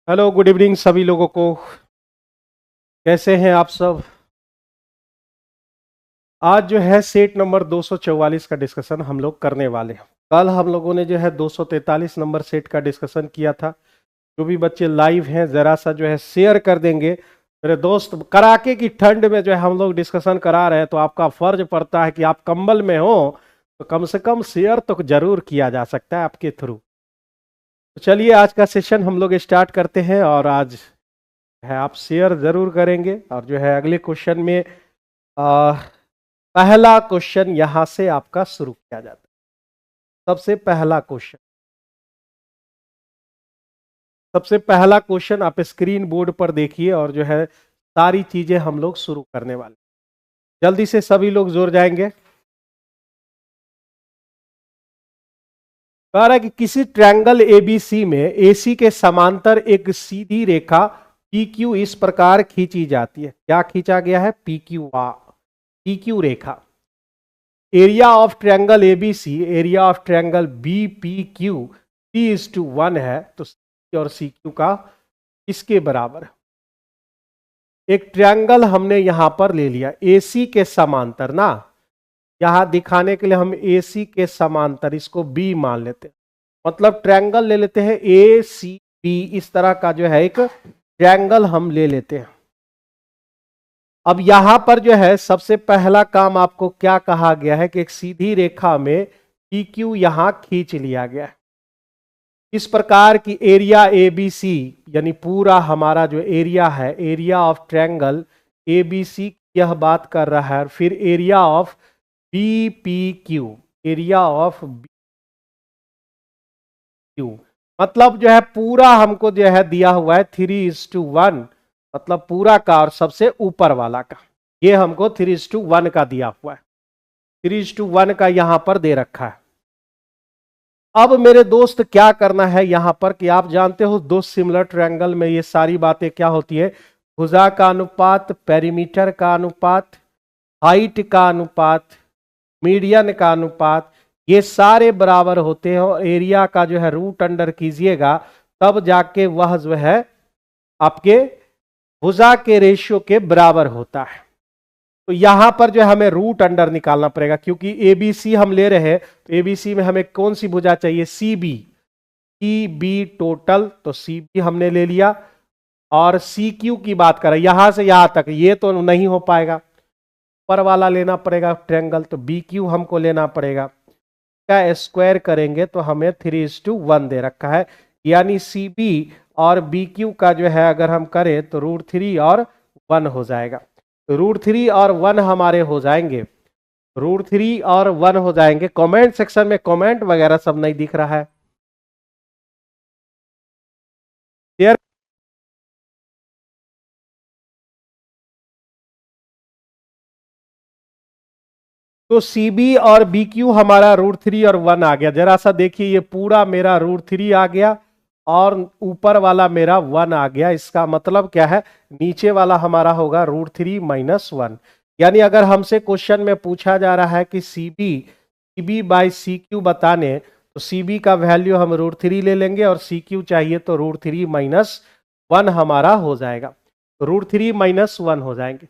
Hello, good evening सभी लोगों को। कैसे हैं आप सब? आज जो है सेट नंबर 244 का डिस्कशन हम लोग करने वाले हैं। कल हम लोगों ने जो है 243 नंबर सेट का डिस्कशन किया था। जो भी बच्चे लाइव हैं जरा सा जो है शेयर कर देंगे। मेरे दोस्त, कड़ाके की ठंड में जो है हम लोग डिस्कशन करा रहे हैं, तो आपका फर्ज पड़ता है कि आप कंबल में हो तो कम से कम शेयर तो जरूर किया जा सकता है आपके थ्रू। तो चलिए आज का सेशन हम लोग स्टार्ट करते हैं। और आज है आप शेयर जरूर करेंगे। और जो है अगले क्वेश्चन में आ, पहला क्वेश्चन यहां से आपका शुरू किया जाता है। सबसे पहला क्वेश्चन आप स्क्रीन बोर्ड पर देखिए और जो है सारी चीजें हम लोग शुरू करने वाले। जल्दी से सभी लोग जुड़ जाएंगे। कह रहा है कि किसी ट्रायंगल एबीसी में एसी के समांतर एक सीधी रेखा पी क्यू इस प्रकार खींची जाती है। क्या खींचा गया है? P Q Rekha. Area of triangle ABC, area of triangle BPQ 3:1 है। तो सी और सी क्यू का इसके बराबर है। एक ट्रायंगल हमने यहां पर ले लिया एसी के समांतर ना, यहां दिखाने के लिए हम एसी के समांतर इसको बी मान लेते हैं। मतलब ट्रायंगल ले लेते हैं ए सी बी, इस तरह का जो है एक ट्रायंगल हम ले लेते हैं। अब यहां पर जो है सबसे पहला काम आपको क्या कहा गया है कि एक सीधी रेखा में पी क्यू यहां खींच लिया गया है। इस प्रकार की एरिया ए बी सी, यानी पूरा हमारा जो एरिया है, area of triangle A B C, यह बात कर रहा है। फिर area of B P Q, area of B Q, मतलब जो है पूरा हमको जो है दिया हुआ है 3:1, मतलब पूरा का और सबसे ऊपर वाला का। ये हमको 3:1 का दिया हुआ है। 3:1 का यहां पर दे रखा है। अब मेरे दोस्त क्या करना है यहां पर कि आप जानते हो दो सिमिलर ट्रायंगल में ये सारी बातें क्या होती है? भुजा का अनुपात, पेरीमीटर का अनुपात, हाइट का अनुपात, मीडियन का अनुपात, ये सारे बराबर होते हैं। और एरिया का जो है रूट अंडर कीजिएगा तब जाके वह जो है आपके भुजा के रेशियो के बराबर होता है। तो यहां पर जो है हमें रूट अंडर निकालना पड़ेगा, क्योंकि एबीसी हम ले रहे हैं। तो एबीसी में हमें कौन सी भुजा चाहिए? सी बी टोटल, तो सी बी हमने ले लिया। और सी क्यू की बात करें यहां से यहां तक, ये तो नहीं हो पाएगा, ऊपर वाला लेना पड़ेगा ट्रायंगल, तो बी क्यू हमको लेना पड़ेगा। का स्क्वायर करेंगे तो हमें 3:1 दे रखा है। यानी सी बी और बी क्यू का जो है अगर हम करें तो √3 और 1 हो जाएगा। √3 और 1 हमारे हो जाएंगे, √3 और 1 हो जाएंगे। कमेंट सेक्शन में कमेंट वगैरह सब नहीं दिख रहा है। शेयर। तो सी बी और बी क्यू हमारा √3 और 1 आ गया। जरा सा देखिए, ये पूरा मेरा √3 आ गया और ऊपर वाला मेरा 1 आ गया। इसका मतलब क्या है? नीचे वाला हमारा होगा √3 - 1। यानी अगर हमसे क्वेश्चन में पूछा जा रहा है कि C B by C Q बताने, तो सी बी का वैल्यू हम √3 ले लेंगे और सी क्यू चाहिए तो √3 - 1 हमारा हो जाएगा। √3 - 1 हो जाएंगे।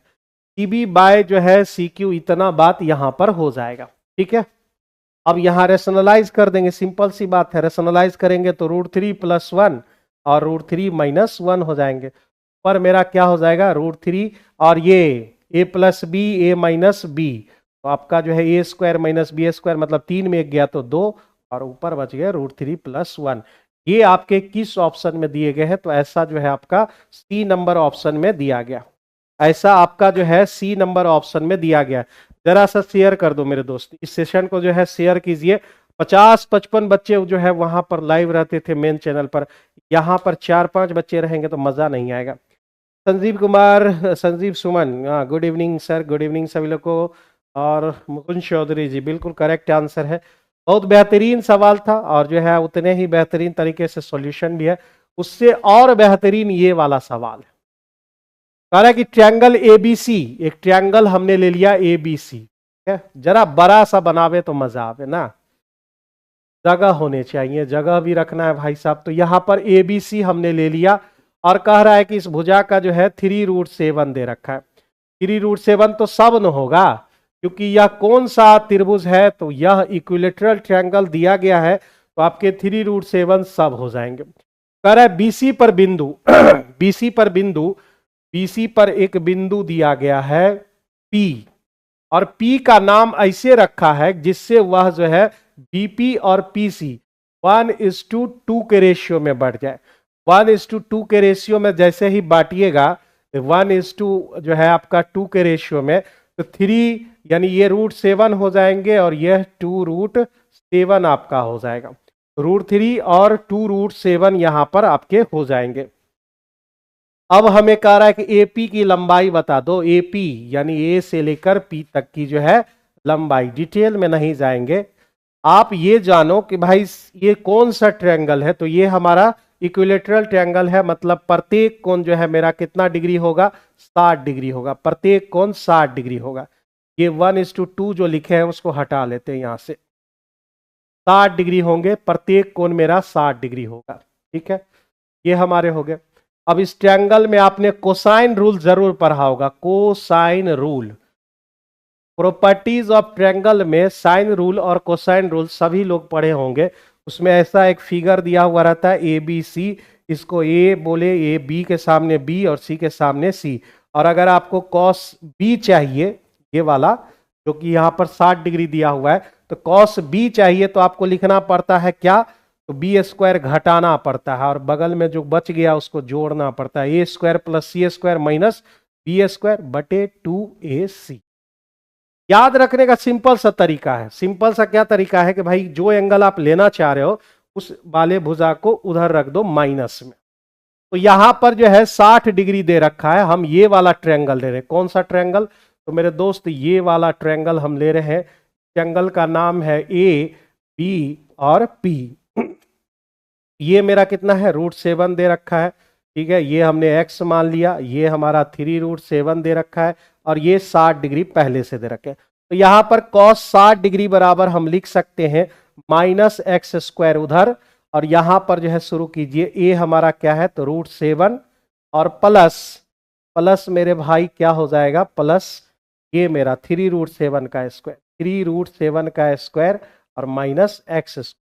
सी बी बाय जो है सी क्यू, इतना बात यहां पर हो जाएगा। ठीक है, अब यहां रेशनलाइज कर देंगे, सिंपल सी बात है। रेशनलाइज करेंगे तो √3 + 1 और √3 - 1 हो जाएंगे। पर मेरा क्या हो जाएगा? √3 और ये a + b, a - b, तो आपका जो है a² - b² मतलब 3 में 1 गया तो 2, और ऊपर बच गया √3 + 1। ये आपके किस ऑप्शन में दिए गए हैं? तो ऐसा जो है आपका सी नंबर ऑप्शन में दिया गया। ऐसा आपका जो है सी नंबर ऑप्शन में दिया गया। जरा सा शेयर कर दो मेरे दोस्त, इस सेशन को जो है शेयर कीजिए। 50-55 बच्चे जो है वहां पर लाइव रहते थे मेन चैनल पर, यहां पर 4-5 बच्चे रहेंगे तो मजा नहीं आएगा। Sanjeev Kumar, Sanjeev Suman, good evening sir, good evening सभी लोग को। और मुकुंद चौधरी जी, बिल्कुल करेक्ट आंसर है। बहुत बेहतरीन सवाल था और जो है उतने ही बेहतरीन तरीके से सॉल्यूशन भी है। उससे और बेहतरीन ये वाला सवाल है। कह रहा है कि ट्रायंगल एबीसी, एक ट्रायंगल हमने ले लिया एबीसी, जरा बड़ा सा बनावे तो मजा आवे ना, जगह होने चाहिए, जगह भी रखना है भाई साहब। तो यहां पर एबीसी हमने ले लिया और कह रहा है कि इस भुजा का जो है 3√7 दे रखा है। 3√7 तो सब न होगा, क्योंकि यह कौन सा त्रिभुज है, तो यह इक्विलेटरल ट्रायंगल दिया गया है, तो आपके 3√7 सब हो जाएंगे। कह रहा है बीसी पर बिंदु बीसी पर बिंदु, बीसी पर एक बिंदु दिया गया है P, और P का नाम ऐसे रखा है जिससे वह जो है BP और PC 1:2 के रेशियो में बढ़ जाए। 1:2 के रेशियो में जैसे ही बांटिएगा, 1:2 जो है आपका 2 के रेशियो में, तो 3 यानी ये √7 हो जाएंगे और यह 2√7 आपका हो जाएगा। √3 और 2√7 यहां पर आपके हो जाएंगे। अब हमें कह रहा है कि AP की लंबाई बता दो। AP यानी A से लेकर P तक की जो है लंबाई, डिटेल में नहीं जाएंगे, आप ये जानो कि भाई ये कौन सा ट्रायंगल है, तो ये हमारा इक्विलेटरल ट्रायंगल है, मतलब प्रत्येक कोण जो है मेरा कितना डिग्री होगा, 60 डिग्री होगा, प्रत्येक कोण 60 डिग्री होगा। ये 1:2 जो लिखे हैं उसको हटा लेते हैं यहां से, 60 डिग्री होंगे, प्रत्येक कोण मेरा 60 डिग्री होगा। ठीक है, ये हमारे हो गए। अब इस ट्रायंगल में आपने कोसाइन रूल जरूर पढ़ा होगा, cosine rule. Properties of triangle में साइन रूल और कोसाइन रूल सभी लोग पढ़े होंगे। उसमें ऐसा एक फिगर दिया हुआ रहता है ABC, इसको A बोले, A B के सामने B और C के सामने C, और अगर आपको cos B चाहिए, ये वाला जो कि यहाँ पर 60 डिग्री दिया हुआ है, तो cos B चाहिए तो आपको लिखना पड़ता है क्या, तो B² घटाना पड़ता है और बगल में जो बच गया उसको जोड़ना पड़ता है, A² + C² माइनस B² बटे 2AC। याद रखने का सिंपल सा तरीका है। सिंपल सा क्या तरीका है कि भाई जो एंगल आप लेना चाह रहे हो उस वाले भुजा को उधर रख दो माइनस में। तो यहां पर जो है 60 डिग्री दे रखा है, हम ये वाला ट्रायंगल ले रहे हैं। कौन सा ट्रायंगल, तो मेरे दोस्त ये वाला ट्रायंगल हम ले रहे हैं। ट्रायंगल का नाम है AB और P। ये मेरा कितना है, √7 दे रखा है। ठीक है, ये हमने x मान लिया, ये हमारा 3√7 दे रखा है, और ये 60 डिग्री पहले से दे रखे हैं। तो यहां पर cos 60 डिग्री बराबर हम लिख सकते हैं -x² उधर, और यहां पर जो है शुरू कीजिए, a हमारा क्या है, तो √7 और प्लस मेरे भाई क्या हो जाएगा, प्लस ये मेरा 3√7 का स्क्वायर, 3√7 का स्क्वायर और -x,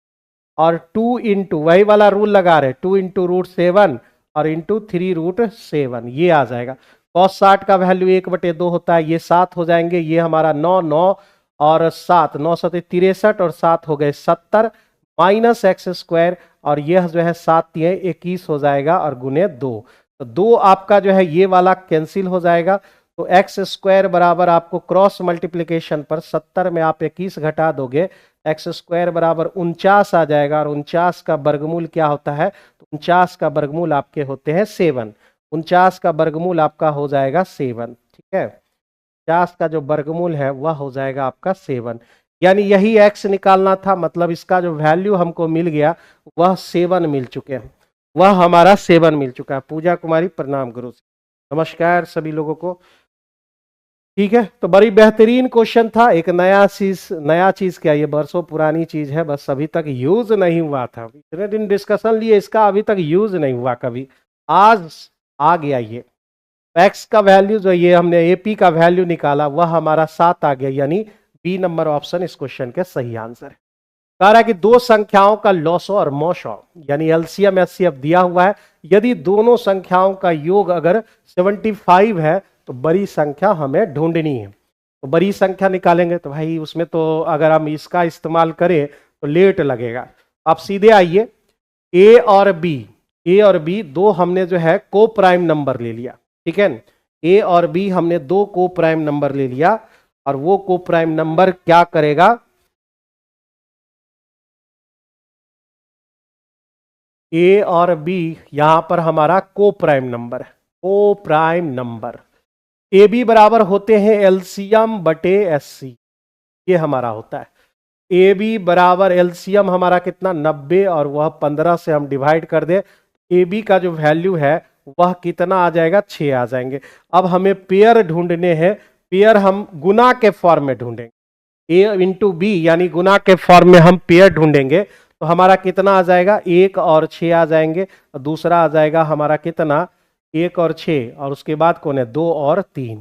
और 2 इंटू वही वाला रूल लगा रहे, 2 इंटू √7 और इंटू 3√7, ये आ जाएगा। cos 60 का वैल्यू 1/2 होता है, ये 7 हो जाएंगे, ये हमारा 9 और 7, 9 7 63 और 7 हो गए 70, -x², और यह जो है 7 3 21 हो जाएगा और गुने 2, तो 2 आपका जो है ये वाला कैंसिल हो जाएगा। तो x² बराबर आपको क्रॉस मल्टीप्लीकेशन पर 70 में आप 21 घटा दोगे, x² बराबर 49 आ जाएगा, और 49 का वर्गमूल क्या होता है, तो 49 का वर्गमूल आपके होते हैं 7, 49 का वर्गमूल आपका हो जाएगा 7। ठीक है, 50 का जो वर्गमूल है वह हो जाएगा आपका 7, यानी यही x निकालना था, मतलब इसका जो वैल्यू हमको मिल गया वह 7 मिल चुके हैं, वह हमारा 7 मिल चुका है। पूजा कुमारी प्रणाम गुरु, नमस्कार सभी लोगों को। ठीक है, तो बड़ी बेहतरीन क्वेश्चन था, एक नया चीज क्या, ये बरसों पुरानी चीज है, बस अभी तक यूज नहीं हुआ था। इतने दिन डिस्कशन लिए, इसका अभी तक यूज नहीं हुआ कभी, आज आ गया ये। x का वैल्यू जो ये हमने AP का वैल्यू निकाला वह हमारा 7 आ गया, यानी B नंबर ऑप्शन इस क्वेश्चन के सही आंसर है। कह रहा है कि दो संख्याओं का लॉसो और मोशो यानी LCM HCF दिया हुआ है, यदि दोनों संख्याओं का योग अगर 75 है तो बड़ी संख्या हमें ढूंढनी है। तो बड़ी संख्या निकालेंगे तो भाई उसमें तो अगर हम इसका इस्तेमाल करें तो लेट लगेगा। आप सीधे आइए, A और B दो हमने जो है को प्राइम नंबर ले लिया। ठीक है, A और B हमने दो को प्राइम नंबर ले लिया, और वो को प्राइम नंबर क्या करेगा, A और B यहां पर हमारा को प्राइम नंबर है, को प्राइम नंबर। AB बराबर होते हैं LCM बटे SC, ये हमारा होता है। AB बराबर LCM हमारा कितना 90, और वह 15 से हम डिवाइड कर दे, AB का जो वैल्यू है वह कितना आ जाएगा, 6 आ जाएंगे। अब हमें पेयर ढूंढने हैं, पेयर हम गुना के फॉर्म में ढूंढेंगे, A इंटू B यानी गुना के फॉर्म में हम पेयर ढूंढेंगे। तो हमारा कितना आ जाएगा, 1 और 6 आ जाएंगे। और दूसरा आ जाएगा हमारा कितना, 1 और 6, और उसके बाद कौन है, 2 और 3।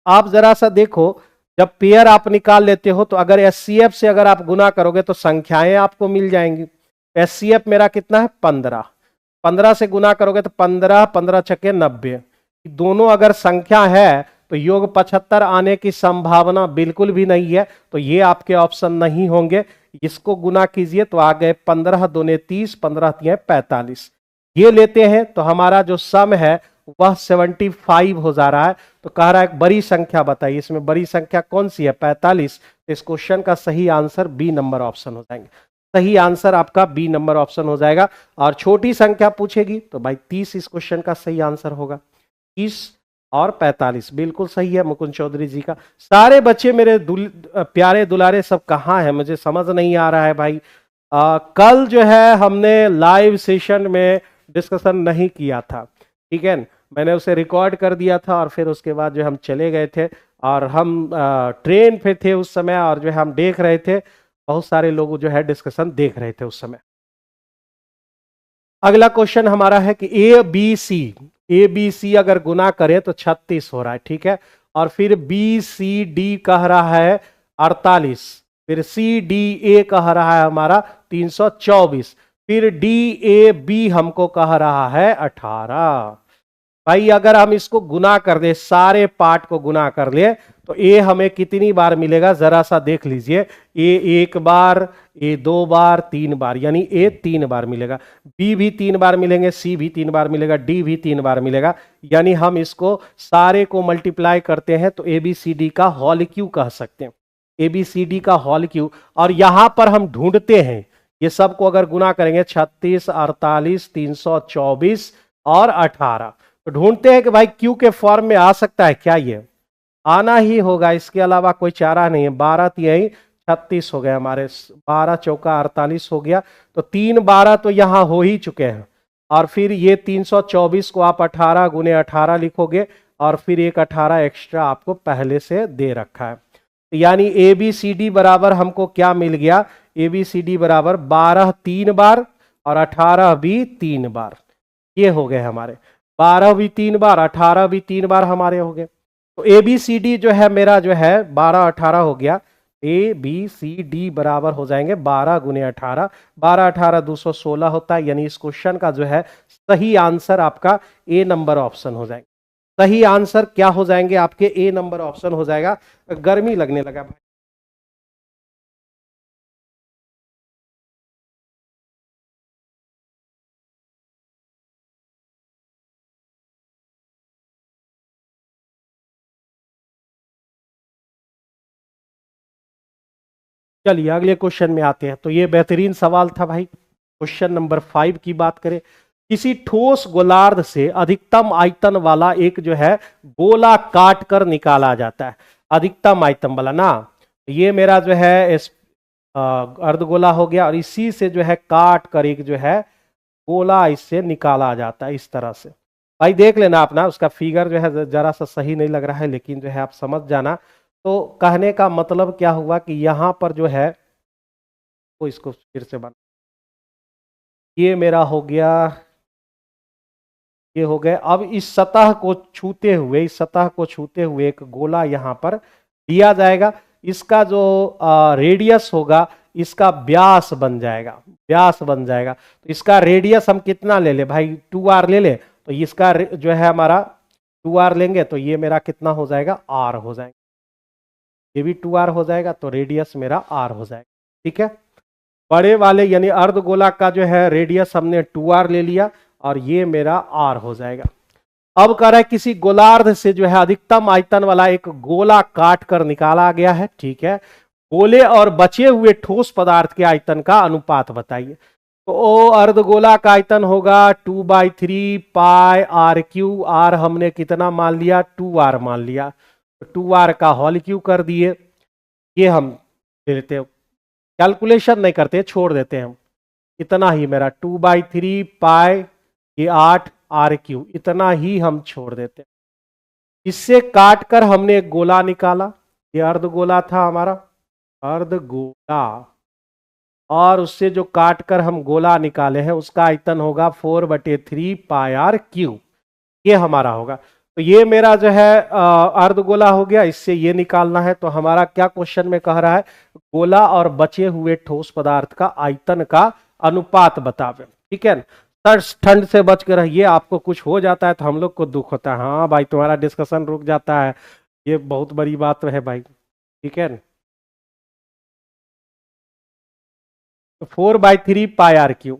आप जरा सा देखो, जब पेयर आप निकाल लेते हो तो अगर एचसीएफ से अगर आप गुना करोगे तो संख्याएं आपको मिल जाएंगी। एचसीएफ मेरा कितना है, 15। 15 से गुना करोगे तो 15, 15 छक्के 90। दोनों अगर संख्या है तो योग 75 आने की संभावना बिल्कुल भी नहीं है, तो ये आपके ऑप्शन नहीं होंगे। इसको गुना कीजिए तो आ गए 15 दूने 30, 15 तिया 45। ये लेते हैं तो हमारा जो सम है वह 75 हो जा रहा है। तो कह रहा है एक बड़ी संख्या बताइए, इसमें बड़ी संख्या कौन सी है, 45। इस क्वेश्चन का सही आंसर बी नंबर ऑप्शन हो जाएंगे। सही आंसर आपका बी नंबर ऑप्शन हो जाएगा। और छोटी संख्या पूछेगी तो भाई 30 इस क्वेश्चन का सही आंसर होगा। 30 और 45 बिल्कुल सही है मुकुंद चौधरी जी का। सारे बच्चे मेरे प्यारे दुलारे सब कहाँ हैं, मुझे समझ नहीं आ रहा है भाई। कल जो है हमने लाइव सेशन में डिस्कशन नहीं किया था, ठीक है, मैंने उसे रिकॉर्ड कर दिया था और फिर उसके बाद जो हम चले गए थे और हम ट्रेन पे थे उस समय, और जो है हम देख रहे थे, बहुत सारे लोग जो है डिस्कशन देख रहे थे उस समय। अगला क्वेश्चन हमारा है कि ए बी सी अगर गुना करें तो 36 हो रहा है, ठीक है। और फिर बी सी डी कह रहा है 48, फिर सी डी ए कह रहा है हमारा 324, फिर डी ए बी हमको कह रहा है 18। भाई अगर हम इसको गुना कर दे, सारे पार्ट को गुना कर ले, तो ए हमें कितनी बार मिलेगा जरा सा देख लीजिए। ए 1 बार, ए 2 बार, 3 बार, यानी ए 3 बार मिलेगा। बी भी 3 बार मिलेंगे, सी भी 3 बार मिलेगा, डी भी 3 बार मिलेगा। यानी हम इसको सारे को मल्टीप्लाई करते हैं तो ए बी सी डी का होल क्यू कह सकते हैं, ए बी सी डी का होल क्यू। और यहां पर हम ढूंढते हैं, ये सबको अगर गुना करेंगे 36, 48, 324 और 18, तो ढूंढते हैं कि भाई क्यू के फॉर्म में आ सकता है क्या, ये आना ही होगा, इसके अलावा कोई चारा नहीं है। 12 तिहाई 36 हो गए हमारे, 12 चौका 48 हो गया, तो 3 12 तो यहां हो ही चुके हैं। और फिर ये 324 को आप 18 गुने 18 लिखोगे, और फिर एक 18 एक्स्ट्रा आपको पहले से दे रखा है। तो यानी ए बी सी डी बराबर हमको क्या मिल गया, ए बी सी डी बराबर 12 3 बार और 18 भी 3 बार, ये हो गए हमारे। 12 भी 3 बार, 18 भी 3 बार हमारे हो गए। तो ए बी सी डी जो है मेरा जो है 12 18 हो गया। ए बी सी डी बराबर हो जाएंगे 12 गुने 18, 12 18 216 होता है। यानी इस क्वेश्चन का जो है सही आंसर आपका ए नंबर ऑप्शन हो जाएगा। सही आंसर क्या हो जाएंगे आपके, ए नंबर ऑप्शन हो जाएगा। गर्मी लगने लगा भाई। चलिए अगले क्वेश्चन में आते हैं। तो ये बेहतरीन सवाल था भाई। क्वेश्चन नंबर 5 की बात करें, किसी ठोस गोलार्ध से अधिकतम आयतन वाला एक जो है गोला काट कर निकाला जाता है। अधिकतम आयतन वाला ना, ये मेरा जो है इस अर्धगोला हो गया, और इसी से जो है काट कर एक जो है गोला इससे निकाला जाता है इस तरह से। भाई देख लेना अपना, उसका फिगर जो है जरा सा सही नहीं लग रहा है, लेकिन जो है आप समझ जाना। तो कहने का मतलब क्या हुआ कि यहां पर जो है वो इसको फिर से बना, ये मेरा हो गया, ये हो गए। अब इस सतह को छूते हुए, इस सतह को छूते हुए एक गोला यहां पर दिया जाएगा। इसका जो रेडियस होगा, इसका व्यास बन जाएगा, व्यास बन जाएगा। तो इसका रेडियस हम कितना ले ले भाई, 2r ले ले। तो इसका जो है हमारा 2r लेंगे तो ये मेरा कितना हो जाएगा, r हो जाएगा। ये भी 2r हो जाएगा, तो रेडियस मेरा r हो जाएगा, ठीक है। बड़े वाले यानी अर्धगोला का जो है रेडियस हमने 2r ले लिया, और ये मेरा r हो जाएगा। अब कह रहा है किसी गोलार्ध से जो है अधिकतम आयतन वाला एक गोला काट कर निकाला गया है, ठीक है। गोले और बचे हुए ठोस पदार्थ के आयतन का अनुपात बताइए। तो अर्धगोला का आयतन होगा 2/3 पाई आर क्यू। आर हमने कितना मान लिया, 2r मान लिया, तो 2r का होल क्यू कर दिए। ये हम ले लेते हैं, कैलकुलेशन नहीं करते, छोड़ देते हैं हम। इतना ही मेरा 2/3 पाई, ये 8 आर क्यू, इतना ही हम छोड़ देते हैं। इससे काट कर हमने एक गोला निकाला, ये अर्धगोला था हमारा, अर्धगोला। और उससे जो काट कर हम गोला निकाले हैं उसका आयतन होगा 4/3 पाई आर क्यूब, ये हमारा होगा। तो ये मेरा जो है अर्धगोला हो गया, इससे ये निकालना है। तो हमारा क्या क्वेश्चन में कह रहा है, गोला और बचे हुए ठोस पदार्थ का आयतन का अनुपात बतावे। ठीक है, सर ठंड से बच कर रहिए, आपको कुछ हो जाता है तो हम लोग को दुख होता है। हाँ भाई, तुम्हारा डिस्कशन रुक जाता है, ये बहुत बड़ी बात है भाई। ठीक है, 4/3 पाई आर क्यूब।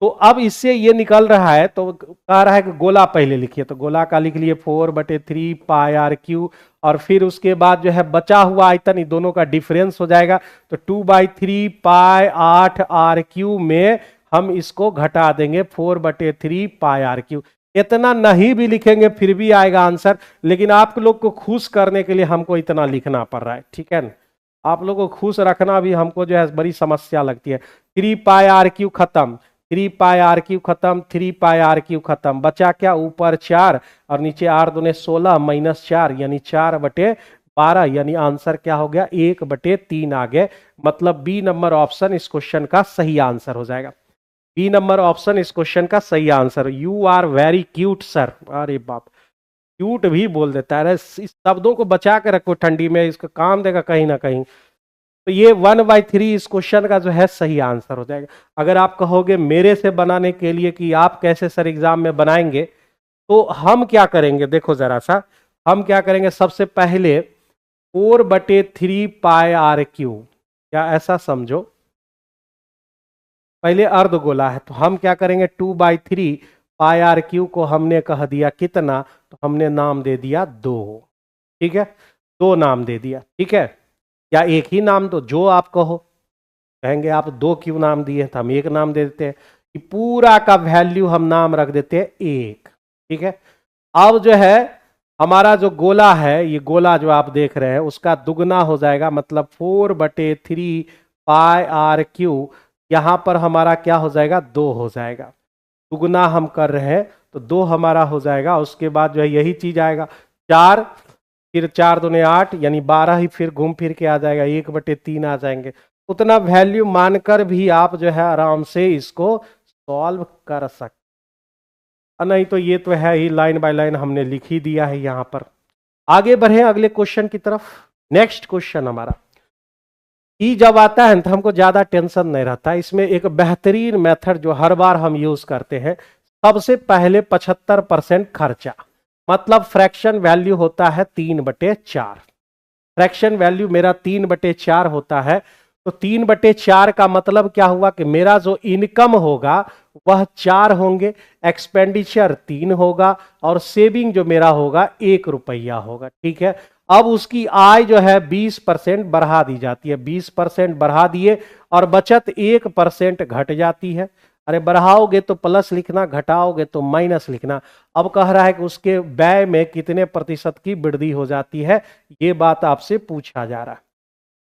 तो अब इससे ये निकल रहा है, तो कह रहा है कि गोला पहले लिखिए, तो गोला का लिख लिए 4/3 पाई आर क्यू, और फिर उसके बाद जो है बचा हुआ आयतन, इन दोनों का डिफरेंस हो जाएगा। तो 2/3 पाई 8 आर क्यू में हम इसको घटा देंगे 4/3 पाई आर क्यू। इतना नहीं भी लिखेंगे फिर भी आएगा आंसर, लेकिन आप लोग को खुश करने के लिए हमको इतना लिखना पड़ रहा है। ठीक है, आप लोग को खुश रखना भी हमको जो है बड़ी समस्या लगती है। 3 पाई आर क्यू खत्म, 3 पाई आर क्यू खत्म, 3 पाई आर क्यू खत्म, बचा क्या, ऊपर 4 और नीचे 8 दूने 16 -4 यानी 4/12, यानी आंसर क्या हो गया, 1/3 आ गए। मतलब बी नंबर ऑप्शन इस क्वेश्चन का सही आंसर हो जाएगा। बी नंबर ऑप्शन इस क्वेश्चन का सही answer. You are very cute sir, अरे बाप, क्यूट भी बोल देता है। इस शब्दों को बचा के रखो ठंडी में, इसका काम देगा कहीं ना कहीं। तो ये 1/3 इस क्वेश्चन का जो है सही आंसर हो जाएगा। अगर आप कहोगे मेरे से बनाने के लिए कि आप कैसे सर एग्जाम में बनाएंगे, तो हम क्या करेंगे, देखो जरा सा, हम क्या करेंगे, सबसे पहले 4/3 पाई आर क्यू, या ऐसा समझो पहले अर्धगोला है, तो हम क्या करेंगे 2/3 पाई आर क्यू को हमने कह दिया कितना, तो हमने नाम दे दिया 2। ठीक है, 2 नाम दे दिया। ठीक है, या एक ही नाम दो, जो आप कहो। कहेंगे आप 2 क्यों नाम दिए, तो हम 1 नाम दे देते हैं, कि पूरा का वैल्यू हम नाम रख देते हैं 1। ठीक है, अब जो है हमारा जो गोला है, ये गोला जो आप देख रहे हैं उसका दुगना हो जाएगा, मतलब 4/3 पाई आर क्यू, यहां पर हमारा क्या हो जाएगा, 2 हो जाएगा। दुगना हम कर रहे हैं तो 2 हमारा हो जाएगा। उसके बाद जो है यही चीज आएगा 4, फिर 4 दूने 8 यानी 12 ही फिर घूम फिर के आ जाएगा, 1/3 आ जाएंगे। उतना वैल्यू मानकर भी आप जो है आराम से इसको सॉल्व कर सकते, नहीं तो ये तो है ही, लाइन बाय लाइन हमने लिख ही दिया है यहां पर। आगे बढ़े अगले क्वेश्चन की तरफ। नेक्स्ट क्वेश्चन हमारा ई जब आता है तो हमको ज्यादा टेंशन नहीं रहता। इसमें एक बेहतरीन मेथड जो हर बार हम यूज करते हैं, सबसे पहले 75% खर्चा, मतलब फ्रैक्शन वैल्यू होता है 3/4। फ्रैक्शन वैल्यू मेरा 3/4 होता है, तो 3/4 का मतलब क्या हुआ कि मेरा जो इनकम होगा वह 4 होंगे, एक्सपेंडिचर 3 होगा, और सेविंग जो मेरा होगा 1 रुपया होगा। ठीक है, अब उसकी आय जो है 20% बढ़ा दी जाती है, 20% बढ़ा दिए, और बचत 1% घट जाती है। अरे बढ़ाओगे तो प्लस लिखना, घटाओगे तो माइनस लिखना। अब कह रहा है कि उसके व्यय में कितने प्रतिशत की वृद्धि हो जाती है, ये बात आपसे पूछा जा रहा है।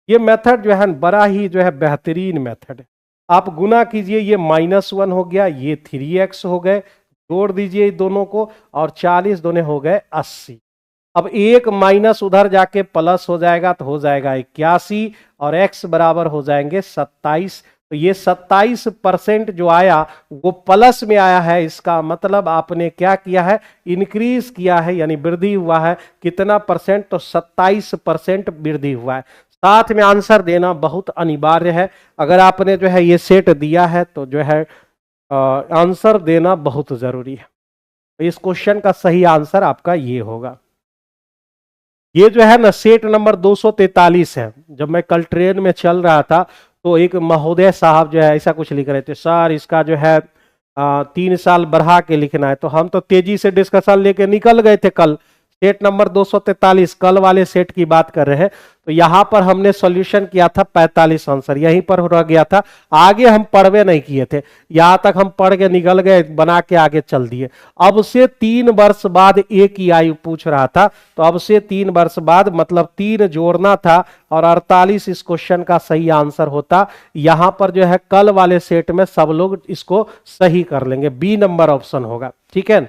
ये मेथड जो है बड़ा ही जो है बेहतरीन मेथड है। आप गुना कीजिए, ये -1 हो गया, ये 3x हो गए, जोड़ दीजिए दोनों को, और 40 दोने हो गए 80। अब एक माइनस उधर जाके प्लस हो जाएगा, तो हो जाएगा 81, और x बराबर हो जाएंगे 27। तो ये 27% जो आया वो प्लस में आया है, इसका मतलब आपने क्या किया है, इंक्रीज किया है, यानी वृद्धि हुआ है। कितना परसेंट, तो 27% वृद्धि हुआ है। साथ में आंसर देना बहुत अनिवार्य है। अगर आपने जो है ये सेट दिया है तो जो है आंसर देना बहुत जरूरी है। तो इस क्वेश्चन का सही आंसर आपका ये होगा। ये जो है ना सेट नंबर 243 है। जब मैं कल ट्रेन में चल रहा था तो एक महोदय साहब जो है ऐसा कुछ लिख रहे थे, सर इसका जो है 3 साल बढ़ा के लिखना है। तो हम तो तेजी से डिस्कशन लेके निकल गए थे कल। सेट नंबर 243 कल वाले सेट की बात कर रहे हैं। तो यहां पर हमने सॉल्यूशन किया था 45 आंसर, यहीं पर रह गया था, आगे हम पढ़वे नहीं किए थे। यहां तक हम पढ़ के निकल गए, बना के आगे चल दिए। अब से 3 वर्ष बाद एक ही आयु पूछ रहा था, तो अब से 3 वर्ष बाद मतलब 3 जोड़ना था, और 48 इस क्वेश्चन का सही आंसर होता। यहां पर जो है कल वाले सेट में सब लोग इसको सही कर लेंगे, बी नंबर ऑप्शन होगा। ठीक है,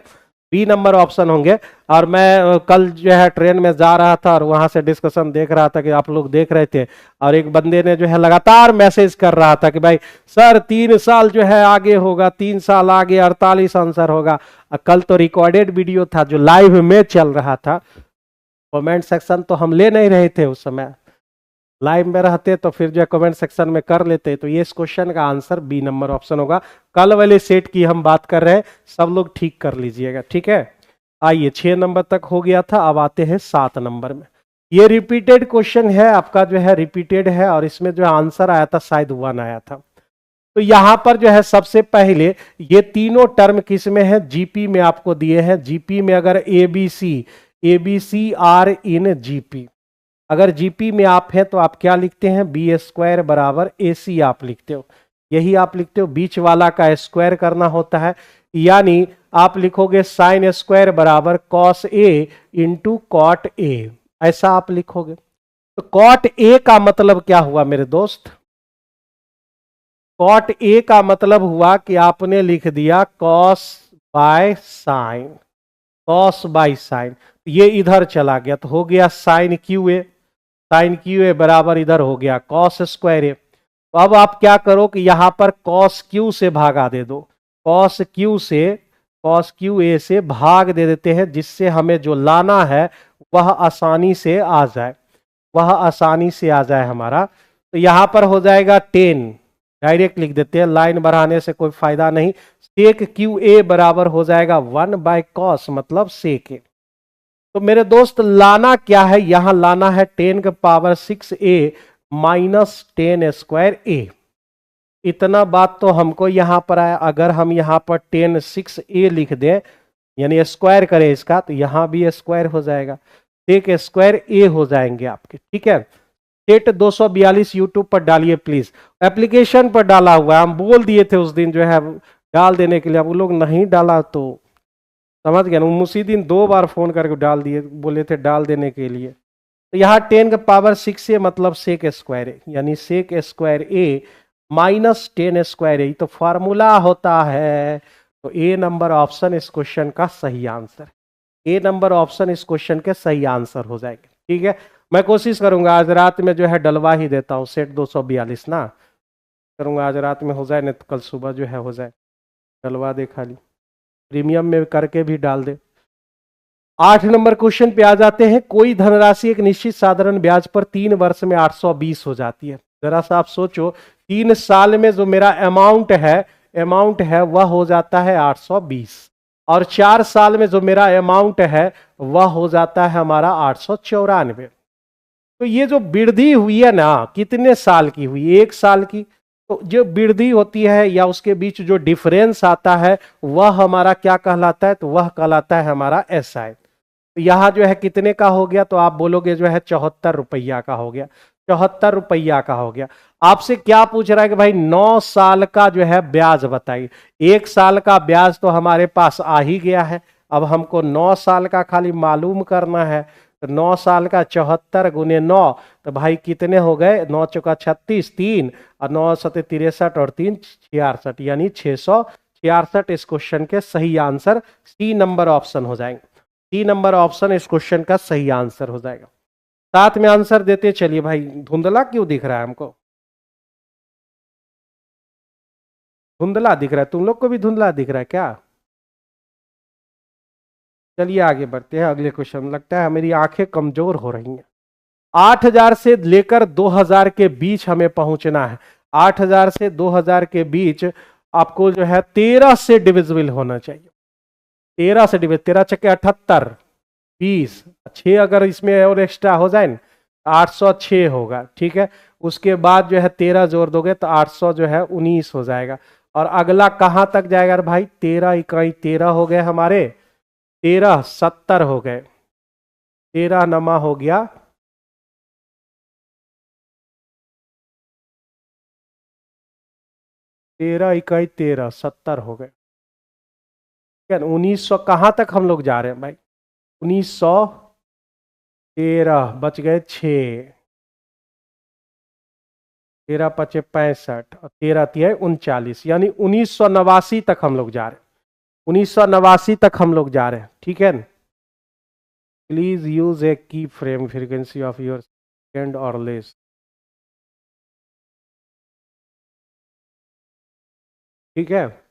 बी नंबर ऑप्शन होंगे। और मैं कल जो है ट्रेन में जा रहा था और वहां से डिस्कशन देख रहा था कि आप लोग देख रहे थे, और एक बंदे ने जो है लगातार मैसेज कर रहा था कि भाई सर 3 साल जो है आगे होगा, 3 साल आगे 48 आंसर होगा। कल तो रिकॉर्डेड वीडियो था जो लाइव में चल रहा था, कमेंट सेक्शन तो हम ले नहीं रहे थे उस समय, लाइव में रहते तो फिर जो है कमेंट सेक्शन में कर लेते। तो ये इस क्वेश्चन का आंसर बी नंबर ऑप्शन होगा। कल वाले सेट की हम बात कर रहे हैं, सब लोग ठीक कर लीजिएगा, ठीक है। आइए 6 नंबर तक हो गया था, अब आते हैं 7 नंबर में। ये रिपीटेड क्वेश्चन है आपका, जो है रिपीटेड है, और इसमें जो आंसर आया था शायद 1 आया था। तो यहां पर जो है सबसे पहले ये तीनों टर्म किस में है, जीपी में आपको दिए हैं। जीपी में अगर एबीसी आर इन जीपी, अगर जीपी में आप हैं तो आप क्या लिखते हैं, बी स्क्वायर बराबर ए सी आप लिखते हो, यही आप लिखते हो। बीच वाला का स्क्वायर करना होता है, यानी आप लिखोगे साइन स्क्वायर बराबर cos A into cot A, ऐसा आप लिखोगे। तो कॉट ए का मतलब क्या हुआ मेरे दोस्त, कॉट ए का मतलब हुआ कि आपने लिख दिया cos by sine, cos by sine, ये इधर चला गया तो हो गया sine Q A, sine Q A बराबर इधर हो गया कॉस स्क्वायर ए। तो अब आप क्या करो कि यहां पर कॉस क्यू से भागा दे दो, कॉस क्यू ए से भाग दे देते हैं, जिससे हमें जो लाना है वह आसानी से आ जाए, वह आसानी से आ जाए हमारा। तो यहां पर हो जाएगा 10, डायरेक्ट लिख देते हैं, लाइन बढ़ाने से कोई फायदा नहीं। सेक क्यू ए बराबर हो जाएगा 1 बाय कॉस, मतलब सेक ए। तो मेरे दोस्त लाना क्या है, यहां लाना है 10⁶ माइनस 10² इतना बात तो हमको यहां पर आया। अगर हम यहां पर 10⁶ लिख दें, यानी स्क्वायर करें इसका, तो यहां भी स्क्वायर हो जाएगा, सेक स्क्वायर ए हो जाएंगे आपके, ठीक है। सेट 242 यूट्यूब पर डालिए प्लीज, एप्लीकेशन पर डाला हुआ है, हम बोल दिए थे उस दिन जो है डाल देने के लिए, अब वो लोग नहीं डाला तो समझ गए ना, उसी दिन 2 बार फोन करके डाल दिए, बोले थे डाल देने के लिए। तो यहाँ 10⁶ ए मतलब सेक स्क्वायर ए, यानी सेक स्क्वायर ए माइनस 10² ए, तो फार्मूला होता है। तो ए नंबर ऑप्शन इस क्वेश्चन का सही आंसर, ए नंबर ऑप्शन इस क्वेश्चन के सही आंसर हो जाएंगे, ठीक है। मैं कोशिश करूंगा आज रात में जो है डलवा ही देता हूँ सेट 242 ना, करूंगा आज रात में हो जाए, नहीं तो कल सुबह जो है हो जाए, डलवा दे खाली, प्रीमियम में करके भी डाल दे। 8 नंबर क्वेश्चन पे आ जाते हैं। कोई धनराशि एक निश्चित साधारण ब्याज पर 3 वर्ष में 820 हो जाती है। जरा सा आप सोचो, 3 साल में जो मेरा अमाउंट है वह हो जाता है 820, और 4 साल में जो मेरा अमाउंट है वह हो जाता है हमारा 894। तो ये जो वृद्धि हुई है ना, कितने साल की हुई, 1 साल की। तो जो वृद्धि होती है या उसके बीच जो डिफरेंस आता है वह हमारा क्या कहलाता है, तो वह कहलाता है हमारा एसआई। तो यहां जो है कितने का हो गया, तो आप बोलोगे जो है 74 रुपया का हो गया, 74 रुपया का हो गया। आपसे क्या पूछ रहा है कि भाई 9 साल का जो है ब्याज बताइए। 1 साल का ब्याज तो हमारे पास आ ही गया है, अब हमको 9 साल का खाली मालूम करना है। तो 9 साल का 74 गुने 9, तो भाई कितने हो गए, 9 चौका 36, 3 और 9 सते 63 और 3 66, यानी 666 इस क्वेश्चन के सही आंसर सी नंबर ऑप्शन हो जाएंगे। सी नंबर ऑप्शन इस क्वेश्चन का सही आंसर हो जाएगा। साथ में आंसर देते चलिए भाई, धुंधला क्यों दिख रहा है हमको, धुंधला दिख रहा है, तुम लोग को भी धुंधला दिख रहा है क्या। चलिए आगे बढ़ते हैं अगले क्वेश्चन, लगता है मेरी आंखें कमजोर हो रही हैं। 8000 से लेकर 2000 के बीच हमें पहुंचना है। 8000 से 2000 के बीच आपको जो है 13 से डिविजिबल होना चाहिए, 13 से डिविजिबल, 13 छक्के 78, 20, 6 अगर इसमें और एक्स्ट्रा हो जाए ना 806 होगा, ठीक है। उसके बाद जो है 13 जोड़ दोगे तो 800 जो है 19 हो जाएगा। और अगला कहां तक जाएगा भाई, 13 इकाई 13 हो गए हमारे, 13 70 हो गए, 13 नमा हो गया 13 इकाई 13 70 हो गए, ठीक है। 1900 कहां तक हम लोग जा रहे हैं भाई, 1913 बच गए 6, 13 पचे 65 और 13 तिया 39, यानी 1989 तक हम लोग जा रहे हैं। 1989 तक हम लोग जा रहे हैं, ठीक है। प्लीज यूज ए की frame frequency of your second और लेस, ठीक है।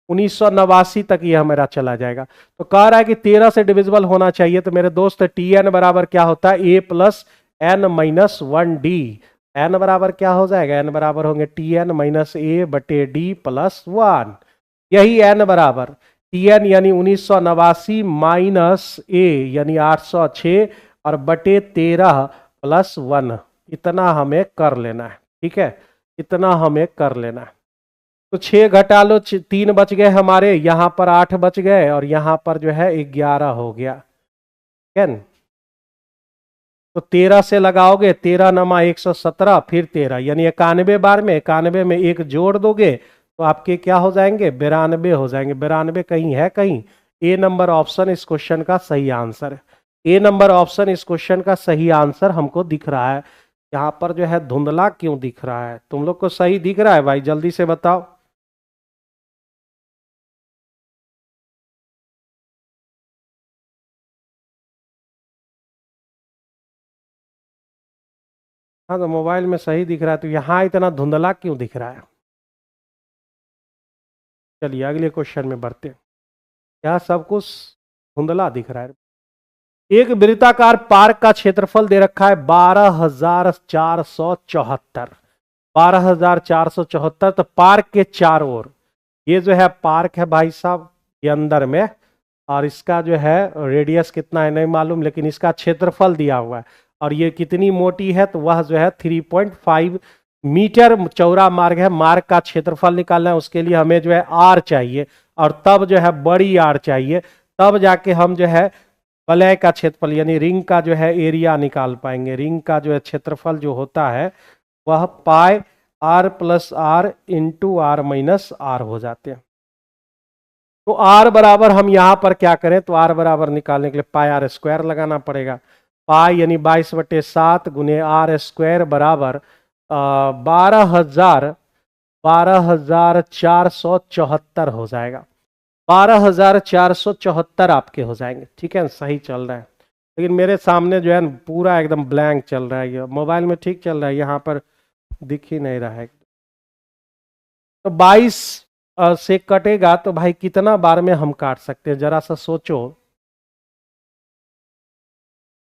1989 तक ये हमारा चला जाएगा। तो कह रहा है कि 13 से डिविजिबल होना चाहिए। तो मेरे दोस्त टी एन बराबर क्या होता है, A plus N minus one D. N बराबर क्या हो जाएगा, एन बराबर होंगे टी एन माइनस ए बटे डी प्लस वन। यही एन बराबर टी एन यानी 1989 माइनस ए यानी 806 और बटे 13 प्लस वन। इतना हमें कर लेना है, ठीक है, इतना हमें कर लेना है। तो 6 घटा लो, 3 बच गए हमारे, यहां पर 8 बच गए और यहां पर जो है 11 हो गया, ठीक है। तो 13 से लगाओगे, 13 नमा 117 फिर 13 यानी 91 बार में 91 में एक जोड़ दोगे तो आपके क्या हो जाएंगे, 92 हो जाएंगे। 92 कहीं है, कहीं ए नंबर ऑप्शन इस क्वेश्चन का सही आंसर है। ए नंबर ऑप्शन इस क्वेश्चन का सही आंसर हमको दिख रहा है। यहाँ पर जो है धुंधला क्यों दिख रहा है, तुम लोग को सही दिख रहा है भाई, जल्दी से बताओ। हाँ तो मोबाइल में सही दिख रहा है, तो यहाँ इतना धुंधला क्यों दिख रहा है। चलिए अगले क्वेश्चन में बढ़ते हैं। यहाँ सब कुछ धुंधला दिख रहा है। एक वृत्ताकार पार्क का क्षेत्रफल दे रखा है 12,474। 12,474। तो पार्क के चारों ओर, ये जो है पार्क है भाई साहब, ये अंदर में, और इसका जो है रेडियस कितना है नहीं मालूम, लेकिन इसका क्षेत्रफल दिया हुआ है। और ये कितनी मोटी है, तो वह जो है 3.5 मीटर चौड़ा मार्ग है। मार्ग का क्षेत्रफल निकालना है, उसके लिए हमें जो है आर चाहिए, और तब जो है बड़ी आर चाहिए, तब जाके हम जो है वलय का क्षेत्रफल यानी रिंग का जो है एरिया निकाल पाएंगे। रिंग का जो है क्षेत्रफल जो होता है वह pi R plus R into R minus R हो जाते हैं। तो आर बराबर हम यहां पर क्या करें, तो आर बराबर निकालने के लिए पाई आर स्क्वायर लगाना पड़ेगा। पाई यानी 22/7 गुने आर स्क्वायर बराबर 12,474 हो जाएगा। 12,474 आपके हो जाएंगे, ठीक है, सही चल रहा है। लेकिन मेरे सामने जो है पूरा एकदम ब्लैंक चल रहा है, ये मोबाइल में ठीक चल रहा है, यहाँ पर दिख ही नहीं रहा है। तो 22 से कटेगा तो भाई कितना बार में हम काट सकते हैं, जरा सा सोचो।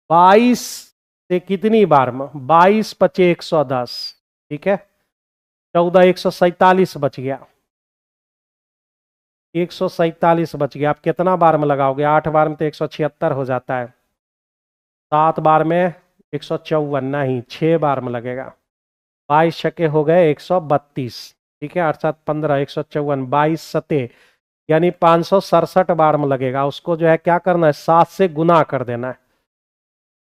22 से कितनी बार में, 22 पचे 110, ठीक है, 14 147 बच गया, 147 बच गया। आप कितना बार में लगाओगे, 8 बार में तो 176 हो जाता है, 7 बार में 154, नहीं 6 बार में लगेगा। 22 छक्के हो गए 132, ठीक है, 8 7 15 154, 22 सते यानी 567 बार में लगेगा। उसको जो है क्या करना है, 7 से गुना कर देना है,